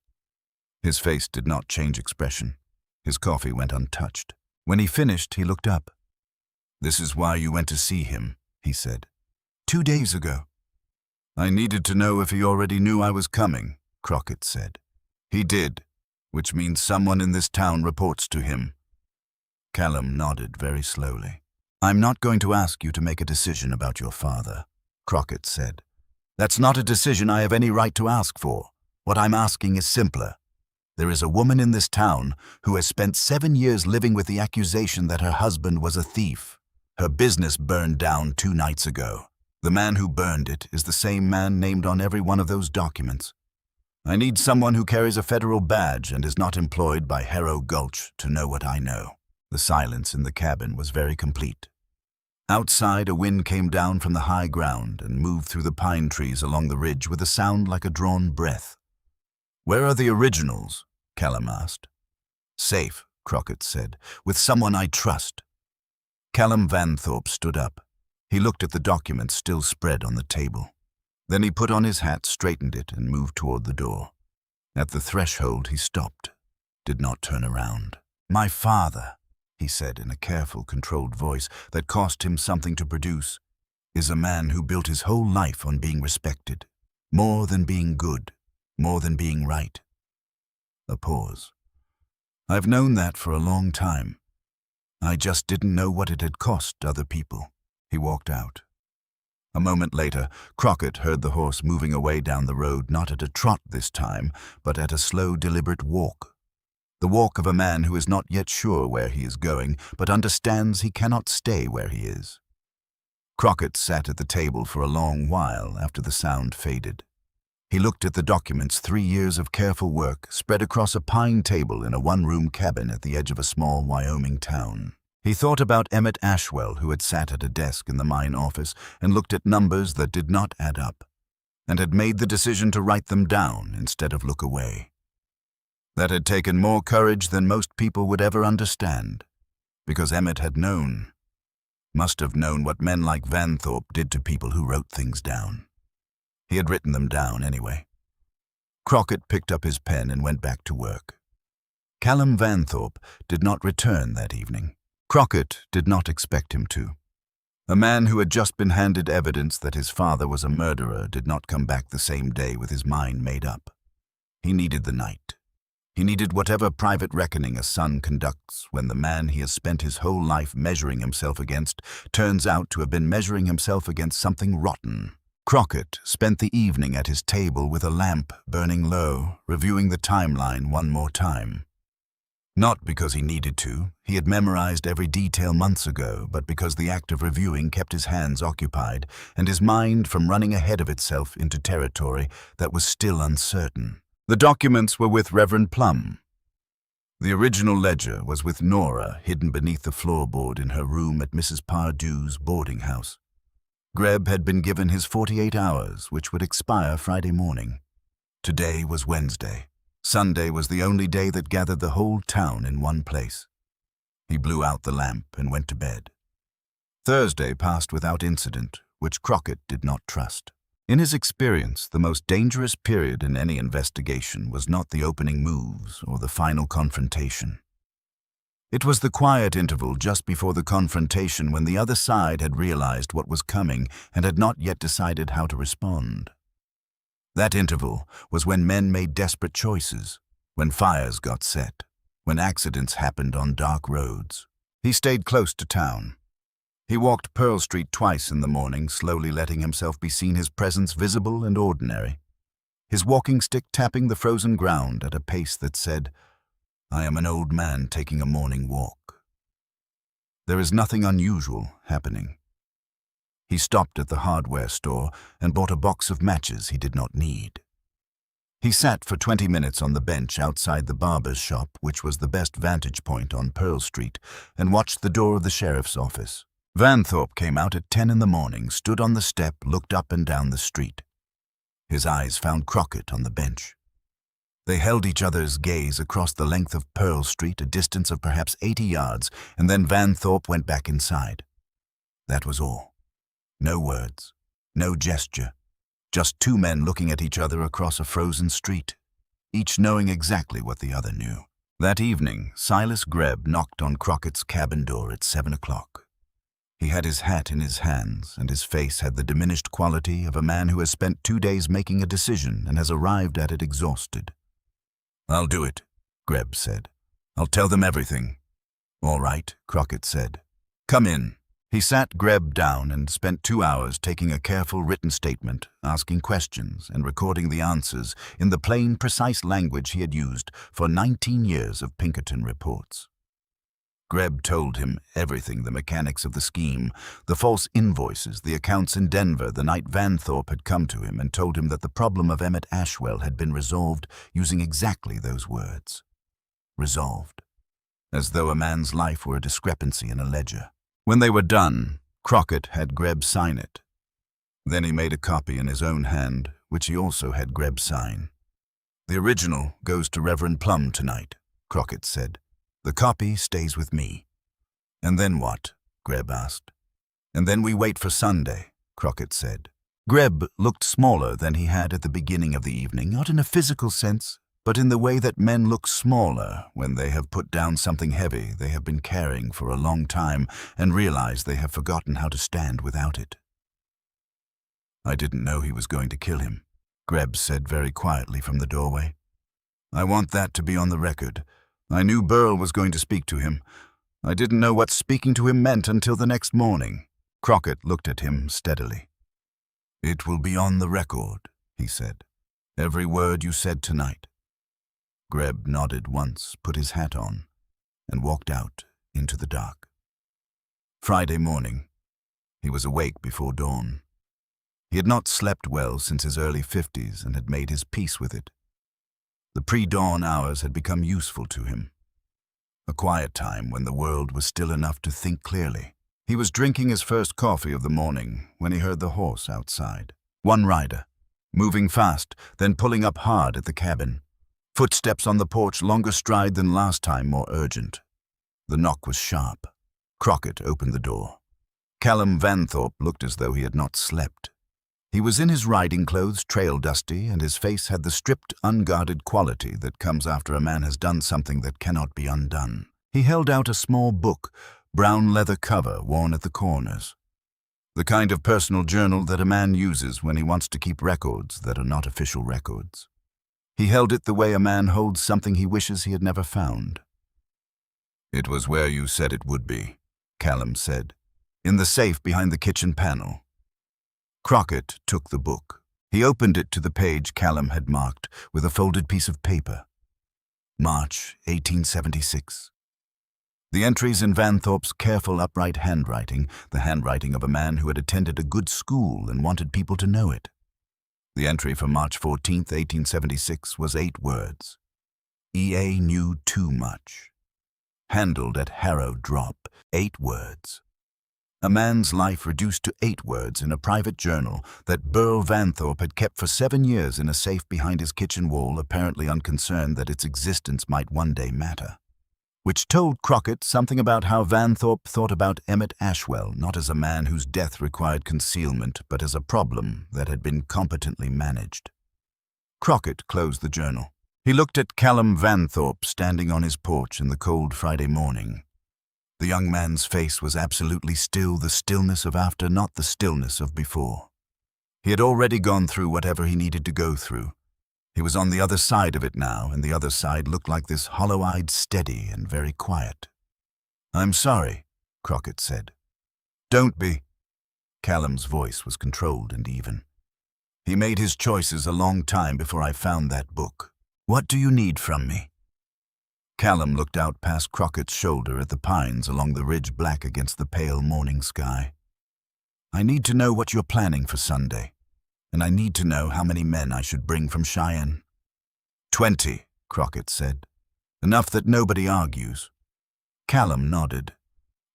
His face did not change expression. His coffee went untouched. When he finished, he looked up. "This is why you went to see him," he said. "2 days ago." "I needed to know if he already knew I was coming," Crockett said. "He did, which means someone in this town reports to him." Callum nodded very slowly. "I'm not going to ask you to make a decision about your father," Crockett said. "That's not a decision I have any right to ask for. What I'm asking is simpler. There is a woman in this town who has spent 7 years living with the accusation that her husband was a thief. Her business burned down 2 nights ago. The man who burned it is the same man named on every one of those documents. I need someone who carries a federal badge and is not employed by Harrow Gulch to know what I know." The silence in the cabin was very complete. Outside, a wind came down from the high ground and moved through the pine trees along the ridge with a sound like a drawn breath. "Where are the originals?" Callum asked. "Safe," Crockett said, "with someone I trust." Callum Vanthorpe stood up. He looked at the documents still spread on the table. Then he put on his hat, straightened it, and moved toward the door. At the threshold he stopped, did not turn around. "My father," he said in a careful, controlled voice that cost him something to produce, "is a man who built his whole life on being respected. More than being good, more than being right." A pause. "I've known that for a long time. I just didn't know what it had cost other people." He walked out. A moment later, Crockett heard the horse moving away down the road, not at a trot this time, but at a slow, deliberate walk. The walk of a man who is not yet sure where he is going, but understands he cannot stay where he is. Crockett sat at the table for a long while after the sound faded. He looked at the documents, 3 years of careful work, spread across a pine table in a one-room cabin at the edge of a small Wyoming town. He thought about Emmett Ashwell, who had sat at a desk in the mine office and looked at numbers that did not add up, and had made the decision to write them down instead of look away. That had taken more courage than most people would ever understand, because Emmett had known, must have known what men like Vanthorpe did to people who wrote things down. He had written them down anyway. Crockett picked up his pen and went back to work. Callum Vanthorpe did not return that evening. Crockett did not expect him to. A man who had just been handed evidence that his father was a murderer did not come back the same day with his mind made up. He needed the night. He needed whatever private reckoning a son conducts when the man he has spent his whole life measuring himself against turns out to have been measuring himself against something rotten, Crockett spent the evening at his table with a lamp burning low, reviewing the timeline one more time. Not because he needed to, he had memorized every detail months ago, but because the act of reviewing kept his hands occupied and his mind from running ahead of itself into territory that was still uncertain. The documents were with Reverend Plum. The original ledger was with Nora, hidden beneath the floorboard in her room at Mrs. Pardew's boarding house. Greb had been given his 48 hours, which would expire Friday morning. Today was Wednesday. Sunday was the only day that gathered the whole town in one place. He blew out the lamp and went to bed. Thursday passed without incident, which Crockett did not trust. In his experience, the most dangerous period in any investigation was not the opening moves or the final confrontation. It was the quiet interval just before the confrontation when the other side had realized what was coming and had not yet decided how to respond. That interval was when men made desperate choices, when fires got set, when accidents happened on dark roads. He stayed close to town. He walked Pearl Street twice in the morning, slowly letting himself be seen, his presence visible and ordinary, his walking stick tapping the frozen ground at a pace that said, "I am an old man taking a morning walk." There is nothing unusual happening. He stopped at the hardware store and bought a box of matches he did not need. He sat for 20 minutes on the bench outside the barber's shop, which was the best vantage point on Pearl Street, and watched the door of the sheriff's office. Vanthorpe came out at 10 in the morning, stood on the step, looked up and down the street. His eyes found Crockett on the bench. They held each other's gaze across the length of Pearl Street, a distance of perhaps 80 yards, and then Vanthorpe went back inside. That was all. No words, no gesture, just two men looking at each other across a frozen street, each knowing exactly what the other knew. That evening, Silas Greb knocked on Crockett's cabin door at 7 o'clock. He had his hat in his hands, and his face had the diminished quality of a man who has spent 2 days making a decision and has arrived at it exhausted. "I'll do it," Greb said. "I'll tell them everything." "All right," Crockett said. "Come in." He sat Greb down and spent 2 hours taking a careful written statement, asking questions and recording the answers in the plain, precise language he had used for 19 years of Pinkerton reports. Greb told him everything, the mechanics of the scheme, the false invoices, the accounts in Denver the night Vanthorpe had come to him and told him that the problem of Emmett Ashwell had been resolved using exactly those words. Resolved. As though a man's life were a discrepancy in a ledger. When they were done, Crockett had Greb sign it. Then he made a copy in his own hand, which he also had Greb sign. "The original goes to Reverend Plum tonight," Crockett said. "The copy stays with me." "And then what?" Greb asked. "And then we wait for Sunday," Crockett said. Greb looked smaller than he had at the beginning of the evening, not in a physical sense, but in the way that men look smaller when they have put down something heavy they have been carrying for a long time and realize they have forgotten how to stand without it. "I didn't know he was going to kill him," Greb said very quietly from the doorway. "I want that to be on the record. I knew Burl was going to speak to him. I didn't know what speaking to him meant until the next morning." Crockett looked at him steadily. "It will be on the record," he said. "Every word you said tonight." Greb nodded once, put his hat on, and walked out into the dark. Friday morning. He was awake before dawn. He had not slept well since his early 50s and had made his peace with it. The pre-dawn hours had become useful to him. A quiet time when the world was still enough to think clearly. He was drinking his first coffee of the morning when he heard the horse outside. One rider, moving fast, then pulling up hard at the cabin. Footsteps on the porch, longer stride than last time, more urgent. The knock was sharp. Crockett opened the door. Callum Vanthorpe looked as though he had not slept. He was in his riding clothes, trail dusty, and his face had the stripped, unguarded quality that comes after a man has done something that cannot be undone. He held out a small book, brown leather cover worn at the corners. The kind of personal journal that a man uses when he wants to keep records that are not official records. He held it the way a man holds something he wishes he had never found. "It was where you said it would be," Callum said. "In the safe behind the kitchen panel." Crockett took the book. He opened it to the page Callum had marked with a folded piece of paper. March 1876. The entries in Vanthorpe's careful, upright handwriting, the handwriting of a man who had attended a good school and wanted people to know it. The entry for March 14, 1876 was 8 words. E.A. knew too much. Handled at Harrow Drop, 8 words. A man's life reduced to 8 words in a private journal that Burl Vanthorpe had kept for 7 years in a safe behind his kitchen wall, apparently unconcerned that its existence might one day matter. Which told Crockett something about how Vanthorpe thought about Emmett Ashwell, not as a man whose death required concealment, but as a problem that had been competently managed. Crockett closed the journal. He looked at Callum Vanthorpe standing on his porch in the cold Friday morning. The young man's face was absolutely still, the stillness of after, not the stillness of before. He had already gone through whatever he needed to go through. He was on the other side of it now, and the other side looked like this hollow-eyed, steady and very quiet. "I'm sorry," Crockett said. "Don't be." Callum's voice was controlled and even. "He made his choices a long time before I found that book. What do you need from me?" Callum looked out past Crockett's shoulder at the pines along the ridge, black against the pale morning sky. "I need to know what you're planning for Sunday, and I need to know how many men I should bring from Cheyenne." 20, Crockett said. "Enough that nobody argues." Callum nodded.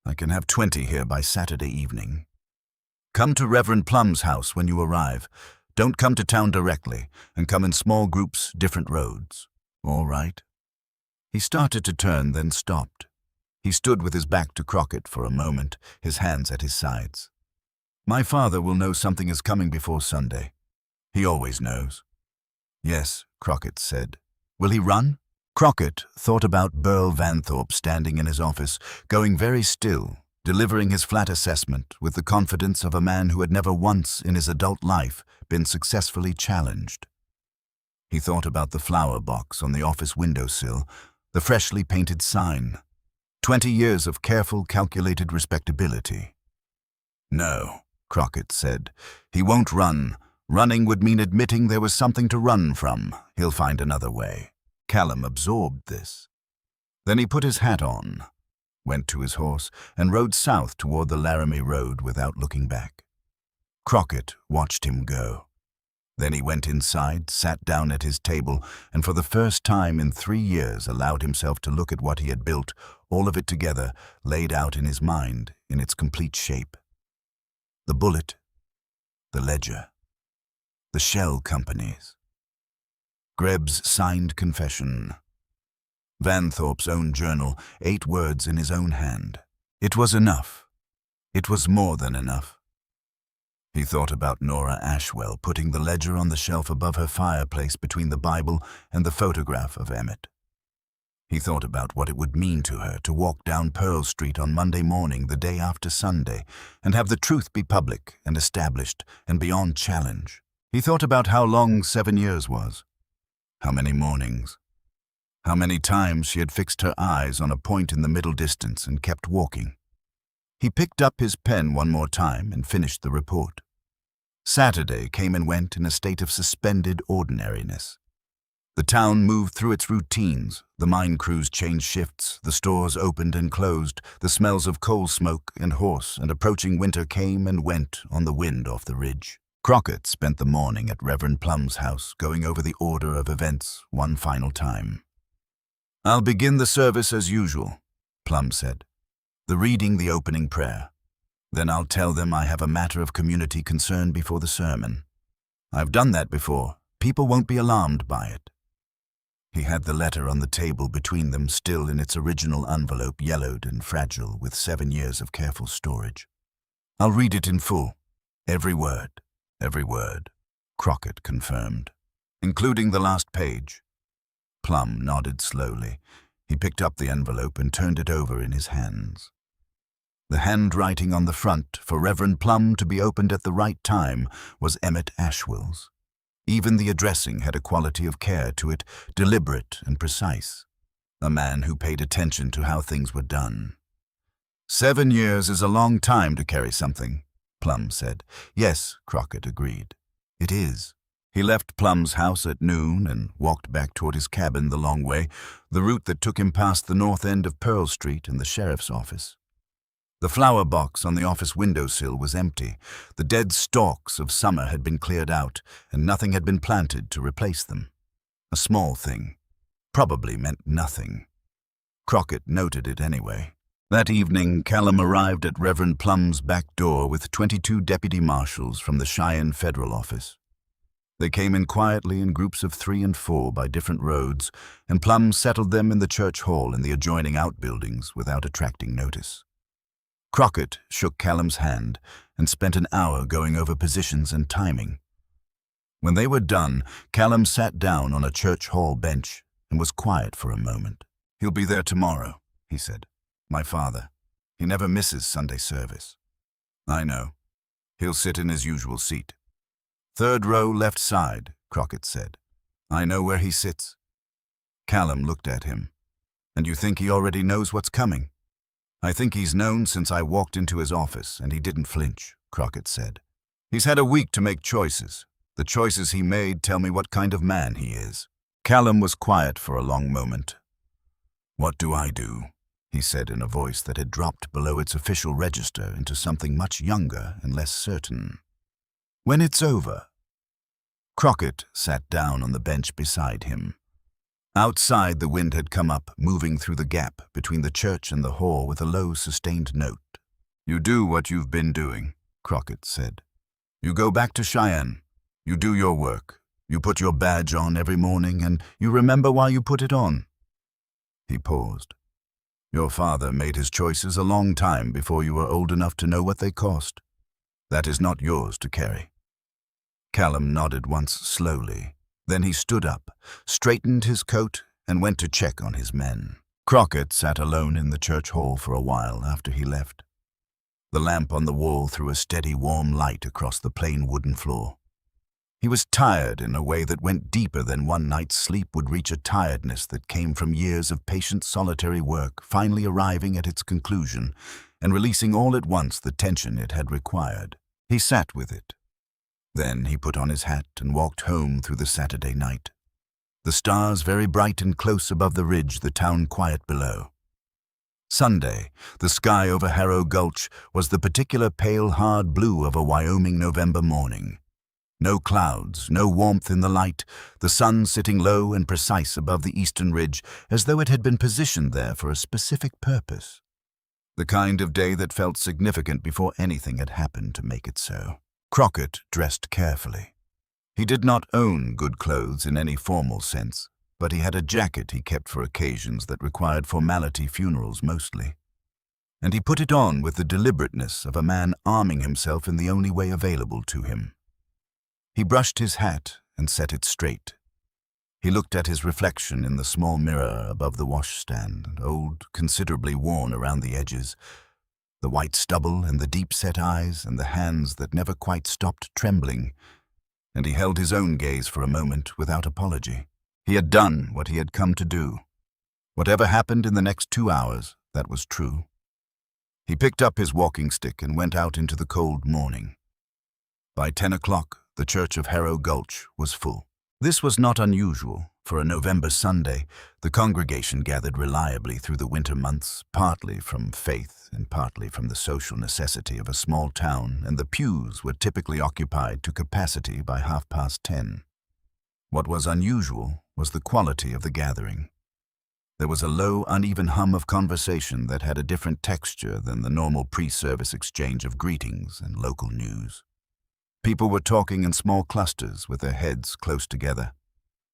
"I can have 20 here by Saturday evening. Come to Reverend Plum's house when you arrive. Don't come to town directly, and come in small groups, different roads. All right?" He started to turn, then stopped. He stood with his back to Crockett for a moment, his hands at his sides. "My father will know something is coming before Sunday. He always knows." "Yes," Crockett said. "Will he run?" Crockett thought about Burl Vanthorpe standing in his office, going very still, delivering his flat assessment with the confidence of a man who had never once in his adult life been successfully challenged. He thought about the flower box on the office windowsill, the freshly painted sign. 20 years of careful, calculated respectability. "No," Crockett said. "He won't run. Running would mean admitting there was something to run from. He'll find another way." Callum absorbed this. Then he put his hat on, went to his horse, and rode south toward the Laramie Road without looking back. Crockett watched him go. Then he went inside, sat down at his table, and for the first time in 3 years allowed himself to look at what he had built, all of it together, laid out in his mind, in its complete shape. The bullet, the ledger, the shell companies. Greb's signed confession. Vanthorpe's own journal, 8 words in his own hand. It was enough. It was more than enough. He thought about Nora Ashwell putting the ledger on the shelf above her fireplace between the Bible and the photograph of Emmett. He thought about what it would mean to her to walk down Pearl Street on Monday morning, the day after Sunday, and have the truth be public and established and beyond challenge. He thought about how long 7 years was. How many mornings. How many times she had fixed her eyes on a point in the middle distance and kept walking. He picked up his pen one more time and finished the report. Saturday came and went in a state of suspended ordinariness. The town moved through its routines. The mine crews changed shifts, the stores opened and closed, the smells of coal smoke and horse and approaching winter came and went on the wind off the ridge. Crockett spent the morning at Reverend Plum's house, going over the order of events one final time. "I'll begin the service as usual," Plum said. "The opening prayer. Then I'll tell them I have a matter of community concern before the sermon. I've done that before. People won't be alarmed by it." He had the letter on the table between them, still in its original envelope, yellowed and fragile with 7 years of careful storage. "I'll read it in full. Every word, Crockett confirmed. "Including the last page." Plum nodded slowly. He picked up the envelope and turned it over in his hands. The handwriting on the front, for Reverend Plum to be opened at the right time, was Emmett Ashwell's. Even the addressing had a quality of care to it, deliberate and precise. A man who paid attention to how things were done. 7 years is a long time to carry something. Plum said. Yes, Crockett agreed. It is. He left Plum's house at noon and walked back toward his cabin the long way, the route that took him past the north end of Pearl Street and the sheriff's office. The flower box on the office windowsill was empty. The dead stalks of summer had been cleared out, and nothing had been planted to replace them. A small thing. Probably meant nothing. Crockett noted it anyway. That evening, Callum arrived at Reverend Plum's back door with 22 deputy marshals from the Cheyenne Federal Office. They came in quietly in groups of 3 and 4 by different roads, and Plum settled them in the church hall and the adjoining outbuildings without attracting notice. Crockett shook Callum's hand and spent an hour going over positions and timing. When they were done, Callum sat down on a church hall bench and was quiet for a moment. "He'll be there tomorrow," he said. "My father. He never misses Sunday service." "I know. He'll sit in his usual seat." "Third row left side," Crockett said. "I know where he sits." Callum looked at him. "And you think he already knows what's coming?" "I think he's known since I walked into his office, and he didn't flinch," Crockett said. "He's had a week to make choices. The choices he made tell me what kind of man he is." Callum was quiet for a long moment. "What do I do?" he said in a voice that had dropped below its official register into something much younger and less certain. "When it's over." Crockett sat down on the bench beside him. Outside, the wind had come up, moving through the gap between the church and the hall with a low, sustained note. "You do what you've been doing," Crockett said. "You go back to Cheyenne. You do your work. You put your badge on every morning, and you remember why you put it on." He paused. "Your father made his choices a long time before you were old enough to know what they cost. That is not yours to carry." Callum nodded once slowly. Then he stood up, straightened his coat, and went to check on his men. Crockett sat alone in the church hall for a while after he left. The lamp on the wall threw a steady, warm light across the plain wooden floor. He was tired in a way that went deeper than one night's sleep would reach, a tiredness that came from years of patient, solitary work, finally arriving at its conclusion and releasing all at once the tension it had required. He sat with it. Then he put on his hat and walked home through the Saturday night. The stars very bright and close above the ridge, the town quiet below. Sunday, the sky over Harrow Gulch was the particular pale, hard blue of a Wyoming November morning. No clouds, no warmth in the light, the sun sitting low and precise above the eastern ridge, as though it had been positioned there for a specific purpose. The kind of day that felt significant before anything had happened to make it so. Crockett dressed carefully. He did not own good clothes in any formal sense, but he had a jacket he kept for occasions that required formality, funerals mostly. And he put it on with the deliberateness of a man arming himself in the only way available to him. He brushed his hat and set it straight. He looked at his reflection in the small mirror above the washstand, old, considerably worn around the edges. The white stubble and the deep-set eyes and the hands that never quite stopped trembling, and he held his own gaze for a moment without apology. He had done what he had come to do. Whatever happened in the next 2 hours, that was true. He picked up his walking stick and went out into the cold morning. By 10 o'clock, the church of Harrow Gulch was full. This was not unusual. For a November Sunday, the congregation gathered reliably through the winter months, partly from faith and partly from the social necessity of a small town, and the pews were typically occupied to capacity by 10:30. What was unusual was the quality of the gathering. There was a low, uneven hum of conversation that had a different texture than the normal pre-service exchange of greetings and local news. People were talking in small clusters with their heads close together.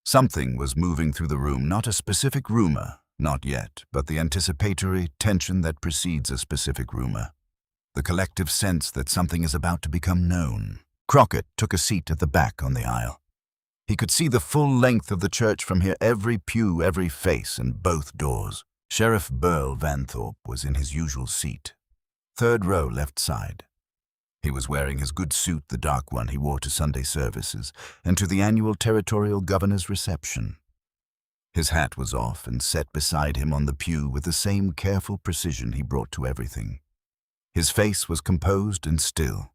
Something was moving through the room, not a specific rumor, not yet, but the anticipatory tension that precedes a specific rumor. The collective sense that something is about to become known. Crockett took a seat at the back on the aisle. He could see the full length of the church from here, every pew, every face, and both doors. Sheriff Burl Vanthorpe was in his usual seat, third row left side. He was wearing his good suit, the dark one he wore to Sunday services and to the annual territorial governor's reception. His hat was off and set beside him on the pew with the same careful precision he brought to everything. His face was composed and still.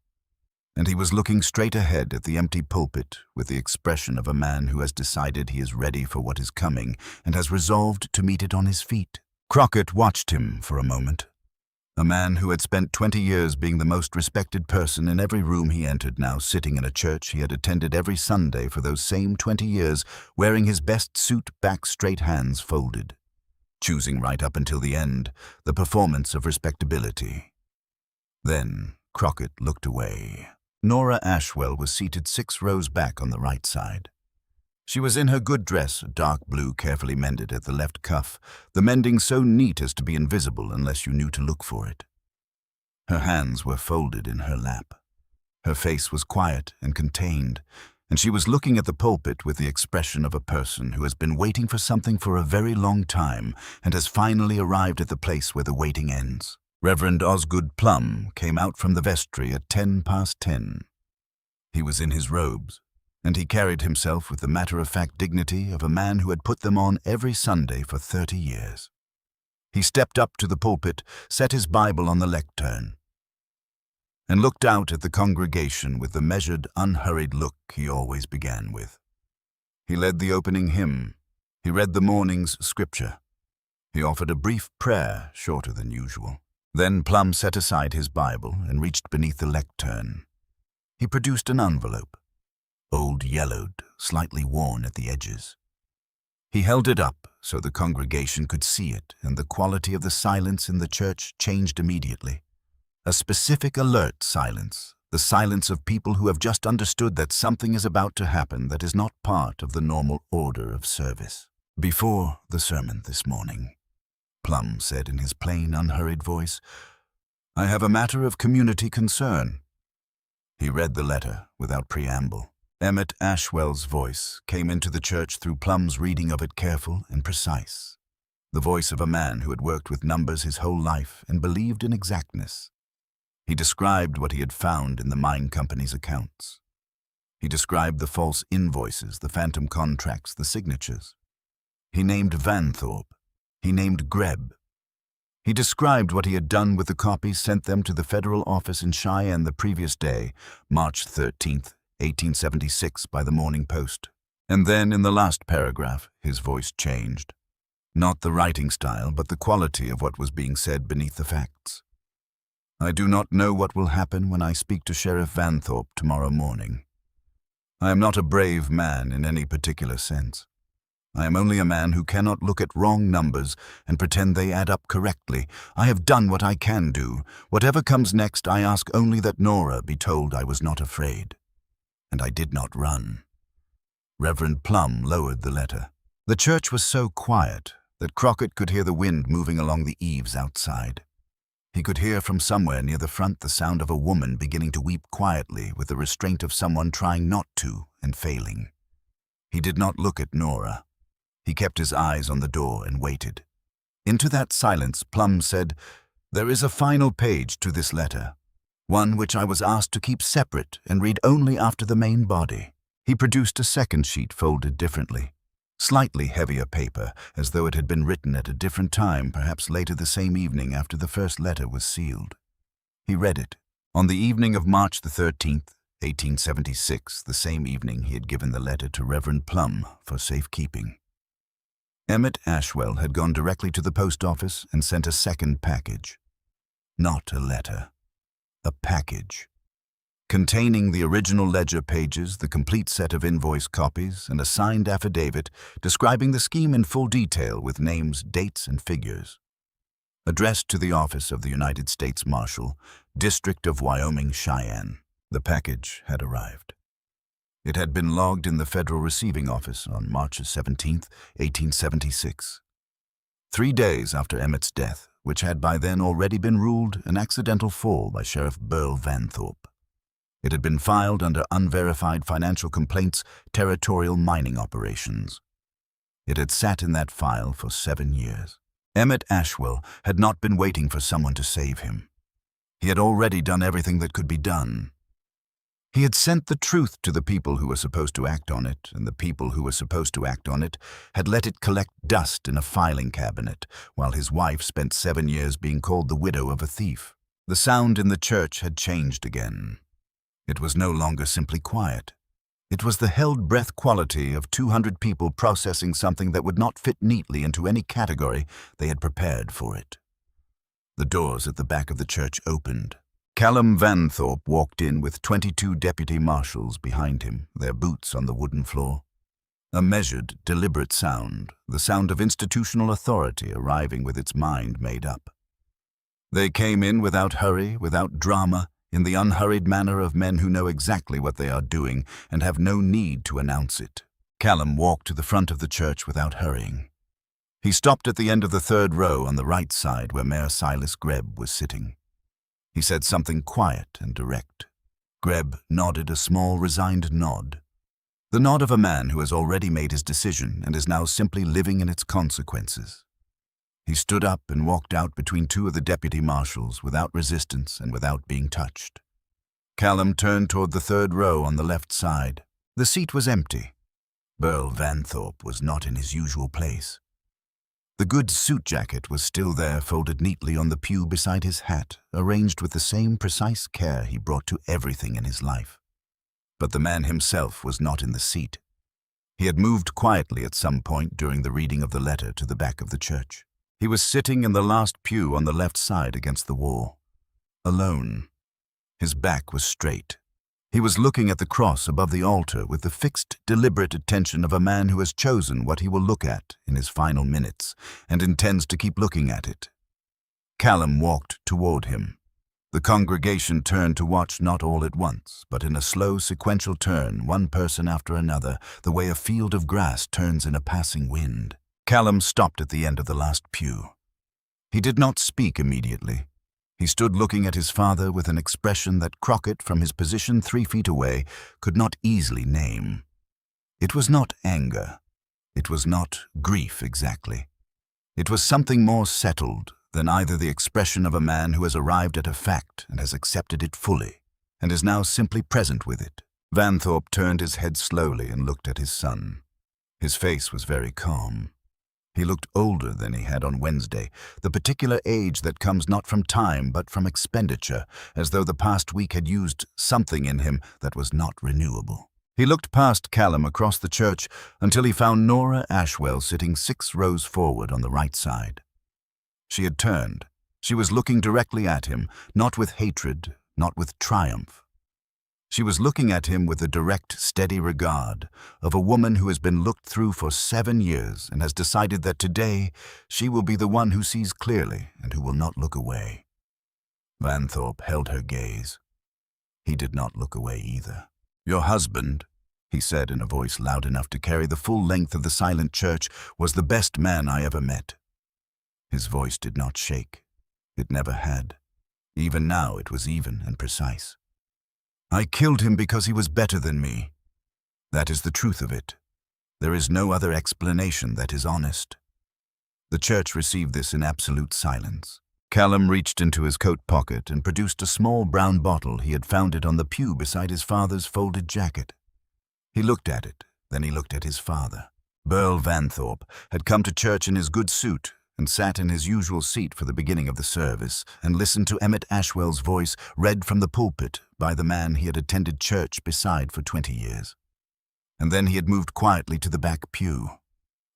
and he was looking straight ahead at the empty pulpit with the expression of a man who has decided he is ready for what is coming and has resolved to meet it on his feet. Crockett watched him for a moment. A man who had spent 20 years being the most respected person in every room he entered, now sitting in a church he had attended every Sunday for those same 20 years, wearing his best suit, back straight, hands folded, choosing right up until the end the performance of respectability. Then Crockett looked away. Nora Ashwell was seated 6 rows back on the right side. She was in her good dress, dark blue, carefully mended at the left cuff, the mending so neat as to be invisible unless you knew to look for it. Her hands were folded in her lap. Her face was quiet and contained, and she was looking at the pulpit with the expression of a person who has been waiting for something for a very long time and has finally arrived at the place where the waiting ends. Reverend Osgood Plum came out from the vestry at 10:10. He was in his robes, and he carried himself with the matter-of-fact dignity of a man who had put them on every Sunday for 30 years. He stepped up to the pulpit, set his Bible on the lectern, and looked out at the congregation with the measured, unhurried look he always began with. He led the opening hymn. He read the morning's scripture. He offered a brief prayer, shorter than usual. Then Plum set aside his Bible and reached beneath the lectern. He produced an envelope, old, yellowed, slightly worn at the edges. He held it up so the congregation could see it, and the quality of the silence in the church changed immediately. A specific, alert silence, the silence of people who have just understood that something is about to happen that is not part of the normal order of service. "Before the sermon this morning," Plum said in his plain, unhurried voice, "I have a matter of community concern." He read the letter without preamble. Emmett Ashwell's voice came into the church through Plum's reading of it, careful and precise. The voice of a man who had worked with numbers his whole life and believed in exactness. He described what he had found in the mine company's accounts. He described the false invoices, the phantom contracts, the signatures. He named Vanthorpe. He named Greb. He described what he had done with the copies, sent them to the federal office in Cheyenne the previous day, March 13th, 1876, by the Morning Post. And then, in the last paragraph, his voice changed. Not the writing style, but the quality of what was being said beneath the facts. "I do not know what will happen when I speak to Sheriff Vanthorpe tomorrow morning. I am not a brave man in any particular sense. I am only a man who cannot look at wrong numbers and pretend they add up correctly. I have done what I can do. Whatever comes next, I ask only that Nora be told I was not afraid. And I did not run." Reverend Plum lowered the letter. The church was so quiet that Crockett could hear the wind moving along the eaves outside. He could hear from somewhere near the front the sound of a woman beginning to weep quietly with the restraint of someone trying not to and failing. He did not look at Nora. He kept his eyes on the door and waited. Into that silence, Plum said, "There is a final page to this letter, one which I was asked to keep separate and read only after the main body." He produced a second sheet folded differently, slightly heavier paper, as though it had been written at a different time, perhaps later the same evening after the first letter was sealed. He read it. On the evening of March the 13th, 1876, the same evening he had given the letter to Reverend Plum for safekeeping. Emmett Ashwell had gone directly to the post office and sent a second package. Not a letter. A package. Containing the original ledger pages, the complete set of invoice copies, and a signed affidavit describing the scheme in full detail with names, dates, and figures. Addressed to the office of the United States Marshal, District of Wyoming, Cheyenne. The package had arrived. It had been logged in the Federal Receiving Office on March 17, 1876. 3 days after Emmett's death, which had by then already been ruled an accidental fall by Sheriff Burl Vanthorpe. It had been filed under unverified financial complaints, territorial mining operations. It had sat in that file for 7 years. Emmett Ashwell had not been waiting for someone to save him. He had already done everything that could be done. He had sent the truth to the people who were supposed to act on it, and the people who were supposed to act on it had let it collect dust in a filing cabinet, while his wife spent 7 years being called the widow of a thief. The sound in the church had changed again. It was no longer simply quiet. It was the held-breath quality of 200 people processing something that would not fit neatly into any category they had prepared for it. The doors at the back of the church opened. Callum Vanthorpe walked in with 22 deputy marshals behind him, their boots on the wooden floor. A measured, deliberate sound, the sound of institutional authority arriving with its mind made up. They came in without hurry, without drama, in the unhurried manner of men who know exactly what they are doing and have no need to announce it. Callum walked to the front of the church without hurrying. He stopped at the end of the third row on the right side where Mayor Silas Grebb was sitting. He said something quiet and direct. Grebb nodded a small, resigned nod. The nod of a man who has already made his decision and is now simply living in its consequences. He stood up and walked out between two of the deputy marshals without resistance and without being touched. Callum turned toward the third row on the left side. The seat was empty. Burl Vanthorpe was not in his usual place. The good suit jacket was still there, folded neatly on the pew beside his hat, arranged with the same precise care he brought to everything in his life. But the man himself was not in the seat. He had moved quietly at some point during the reading of the letter to the back of the church. He was sitting in the last pew on the left side against the wall, alone. His back was straight. He was looking at the cross above the altar with the fixed, deliberate attention of a man who has chosen what he will look at in his final minutes and intends to keep looking at it. Callum walked toward him. The congregation turned to watch not all at once, but in a slow, sequential turn, one person after another, the way a field of grass turns in a passing wind. Callum stopped at the end of the last pew. He did not speak immediately. He stood looking at his father with an expression that Crockett, from his position 3 feet away, could not easily name. It was not anger. It was not grief exactly. It was something more settled than either the expression of a man who has arrived at a fact and has accepted it fully, and is now simply present with it. Vanthorpe turned his head slowly and looked at his son. His face was very calm. He looked older than he had on Wednesday, the particular age that comes not from time but from expenditure, as though the past week had used something in him that was not renewable. He looked past Callum across the church until he found Nora Ashwell sitting 6 rows forward on the right side. She had turned. She was looking directly at him, not with hatred, not with triumph. She was looking at him with the direct, steady regard of a woman who has been looked through for 7 years and has decided that today she will be the one who sees clearly and who will not look away. Vanthorpe held her gaze. He did not look away either. "Your husband," he said in a voice loud enough to carry the full length of the silent church, "was the best man I ever met." His voice did not shake. It never had. Even now it was even and precise. "I killed him because he was better than me. That is the truth of it. There is no other explanation that is honest." The church received this in absolute silence. Callum reached into his coat pocket and produced a small brown bottle he had found it on the pew beside his father's folded jacket. He looked at it, then he looked at his father. Burl Vanthorpe had come to church in his good suit and sat in his usual seat for the beginning of the service and listened to Emmett Ashwell's voice read from the pulpit by the man he had attended church beside for 20 years. And then he had moved quietly to the back pew.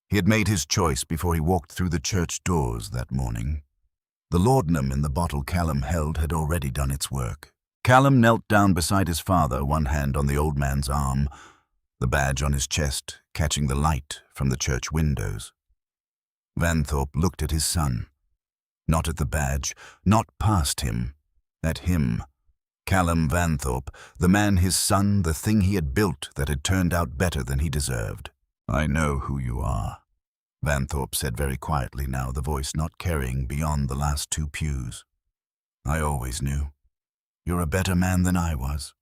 He had made his choice before he walked through the church doors that morning. The laudanum in the bottle Callum held had already done its work. Callum knelt down beside his father, one hand on the old man's arm, the badge on his chest catching the light from the church windows. Vanthorpe looked at his son. Not at the badge, not past him. At him. Callum Vanthorpe, the man his son, the thing he had built that had turned out better than he deserved. "I know who you are," Vanthorpe said very quietly now, the voice not carrying beyond the last 2 pews. "I always knew. You're a better man than I was."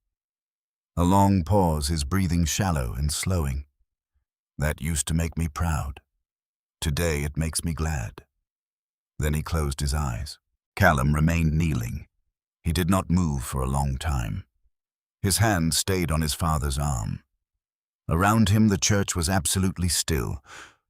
A long pause, his breathing shallow and slowing. "That used to make me proud. Today it makes me glad." Then he closed his eyes. Callum remained kneeling. He did not move for a long time. His hand stayed on his father's arm. Around him the church was absolutely still,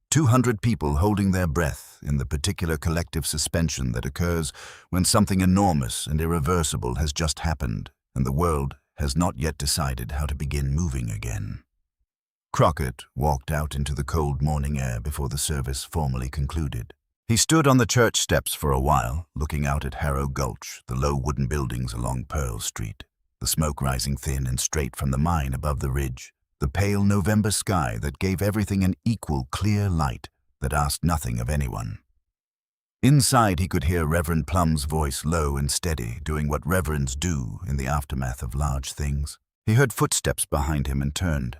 200 people holding their breath in the particular collective suspension that occurs when something enormous and irreversible has just happened and the world has not yet decided how to begin moving again. Crockett walked out into the cold morning air before the service formally concluded. He stood on the church steps for a while, looking out at Harrow Gulch, the low wooden buildings along Pearl Street, the smoke rising thin and straight from the mine above the ridge, the pale November sky that gave everything an equal, clear light that asked nothing of anyone. Inside he could hear Reverend Plum's voice, low and steady, doing what reverends do in the aftermath of large things. He heard footsteps behind him and turned.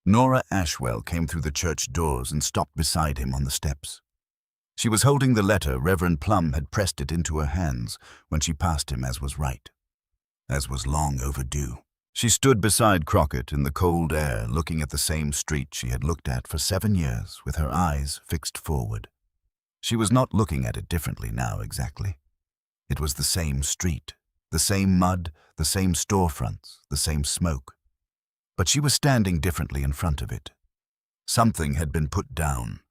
Nora Ashwell came through the church doors and stopped beside him on the steps. She was holding the letter Reverend Plum had pressed it into her hands when she passed him, as was right, as was long overdue. She stood beside Crockett in the cold air, looking at the same street she had looked at for 7 years, with her eyes fixed forward. She was not looking at it differently now, exactly. It was the same street, the same mud, the same storefronts, the same smoke. But she was standing differently in front of it. Something had been put down,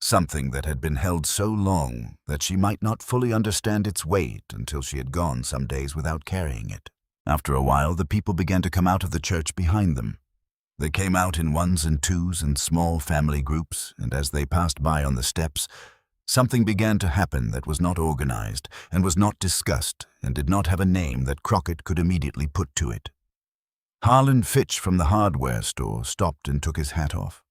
something that had been held so long that she might not fully understand its weight until she had gone some days without carrying it. After a while, the people began to come out of the church behind them. They came out in ones and twos and small family groups, and as they passed by on the steps, something began to happen that was not organized and was not discussed and did not have a name that Crockett could immediately put to it. Harlan Fitch from the hardware store stopped and took his hat off.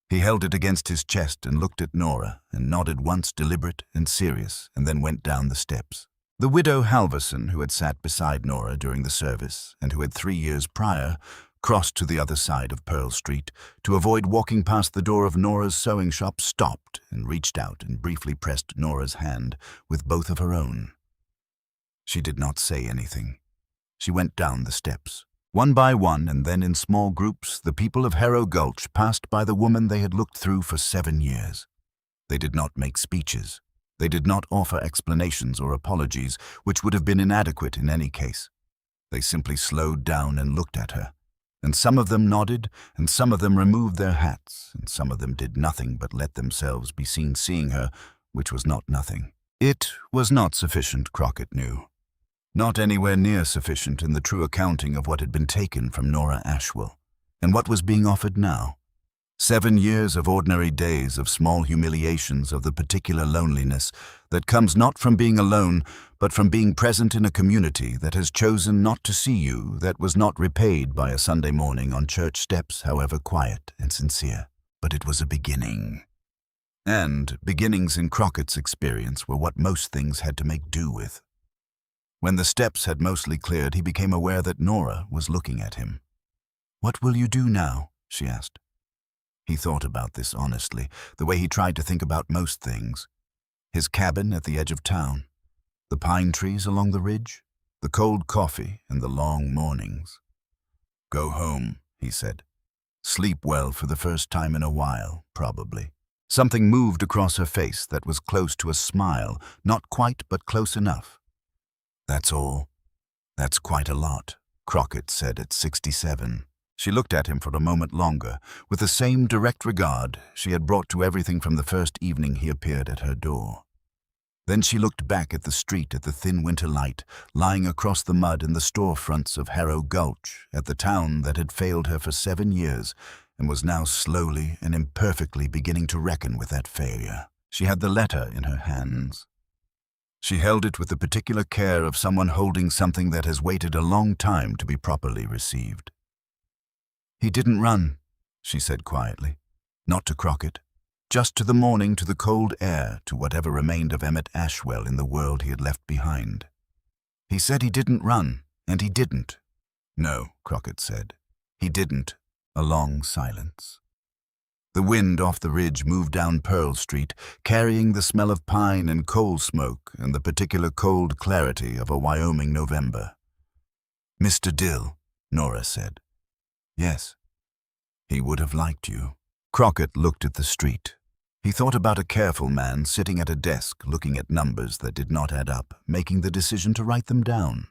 He held it against his chest and looked at Nora and nodded once, deliberate and serious, and then went down the steps. The widow Halverson, who had sat beside Nora during the service and who had 3 years prior crossed to the other side of Pearl Street to avoid walking past the door of Nora's sewing shop, stopped and reached out and briefly pressed Nora's hand with both of her own. She did not say anything. She went down the steps. One by one, and then in small groups, the people of Harrow Gulch passed by the woman they had looked through for 7 years. They did not make speeches. They did not offer explanations or apologies, which would have been inadequate in any case. They simply slowed down and looked at her, and some of them nodded, and some of them removed their hats, and some of them did nothing but let themselves be seen seeing her, which was not nothing. It was not sufficient, Crockett knew. Not anywhere near sufficient in the true accounting of what had been taken from Nora Ashwell, and what was being offered now. 7 years of ordinary days of small humiliations of the particular loneliness that comes not from being alone, but from being present in a community that has chosen not to see you, that was not repaid by a Sunday morning on church steps, however quiet and sincere. But it was a beginning. And beginnings in Crockett's experience were what most things had to make do with. When the steps had mostly cleared, he became aware that Nora was looking at him. "What will you do now?" she asked. He thought about this honestly, the way he tried to think about most things. His cabin at the edge of town, the pine trees along the ridge, the cold coffee and the long mornings. "Go home," he said. "Sleep well for the first time in a while, probably." Something moved across her face that was close to a smile, not quite, but close enough. "That's all. That's quite a lot," Crockett said at 67. She looked at him for a moment longer, with the same direct regard she had brought to everything from the first evening he appeared at her door. Then she looked back at the street, at the thin winter light, lying across the mud in the storefronts of Harrow Gulch, at the town that had failed her for 7 years, and was now slowly and imperfectly beginning to reckon with that failure. She had the letter in her hands. She held it with the particular care of someone holding something that has waited a long time to be properly received. "He didn't run," she said quietly. Not to Crockett. Just to the morning, to the cold air, to whatever remained of Emmett Ashwell in the world he had left behind. "He said he didn't run, and he didn't." "No," Crockett said. "He didn't." A long silence. The wind off the ridge moved down Pearl Street, carrying the smell of pine and coal smoke and the particular cold clarity of a Wyoming November. "Mr. Dill," Nora said. "Yes." "He would have liked you." Crockett looked at the street. He thought about a careful man sitting at a desk looking at numbers that did not add up, making the decision to write them down.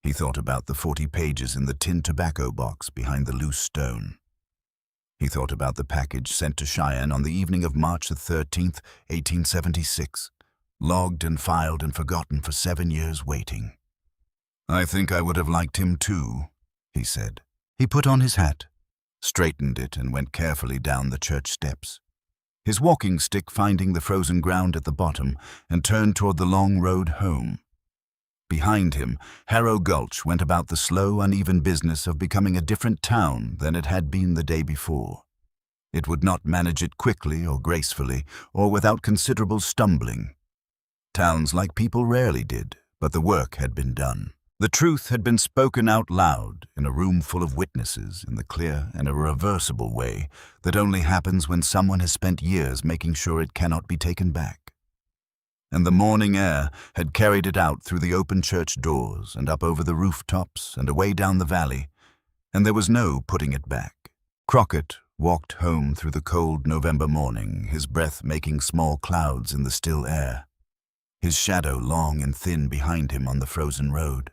He thought about the 40 pages in the tin tobacco box behind the loose stone. He thought about the package sent to Cheyenne on the evening of March the 13th, 1876, logged and filed and forgotten for 7 years waiting. "I think I would have liked him too," he said. He put on his hat, straightened it, and went carefully down the church steps, his walking stick finding the frozen ground at the bottom, and turned toward the long road home. Behind him, Harrow Gulch went about the slow, uneven business of becoming a different town than it had been the day before. It would not manage it quickly or gracefully, or without considerable stumbling. Towns like people rarely did, but the work had been done. The truth had been spoken out loud in a room full of witnesses in the clear and irreversible way that only happens when someone has spent years making sure it cannot be taken back. And the morning air had carried it out through the open church doors and up over the rooftops and away down the valley, and there was no putting it back. Crockett walked home through the cold November morning, his breath making small clouds in the still air, his shadow long and thin behind him on the frozen road.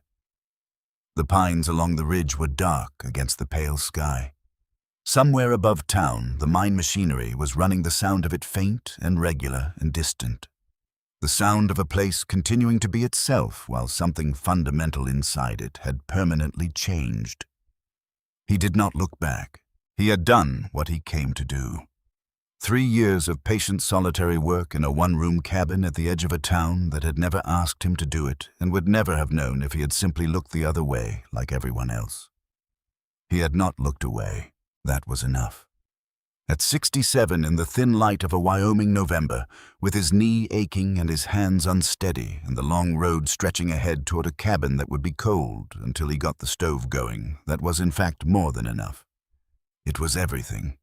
The pines along the ridge were dark against the pale sky. Somewhere above town, the mine machinery was running, the sound of it faint and regular and distant. The sound of a place continuing to be itself while something fundamental inside it had permanently changed. He did not look back. He had done what he came to do. 3 years of patient solitary work in a one-room cabin at the edge of a town that had never asked him to do it and would never have known if he had simply looked the other way like everyone else. He had not looked away. That was enough. At 67, in the thin light of a Wyoming November, with his knee aching and his hands unsteady and the long road stretching ahead toward a cabin that would be cold until he got the stove going, that was in fact more than enough. It was everything.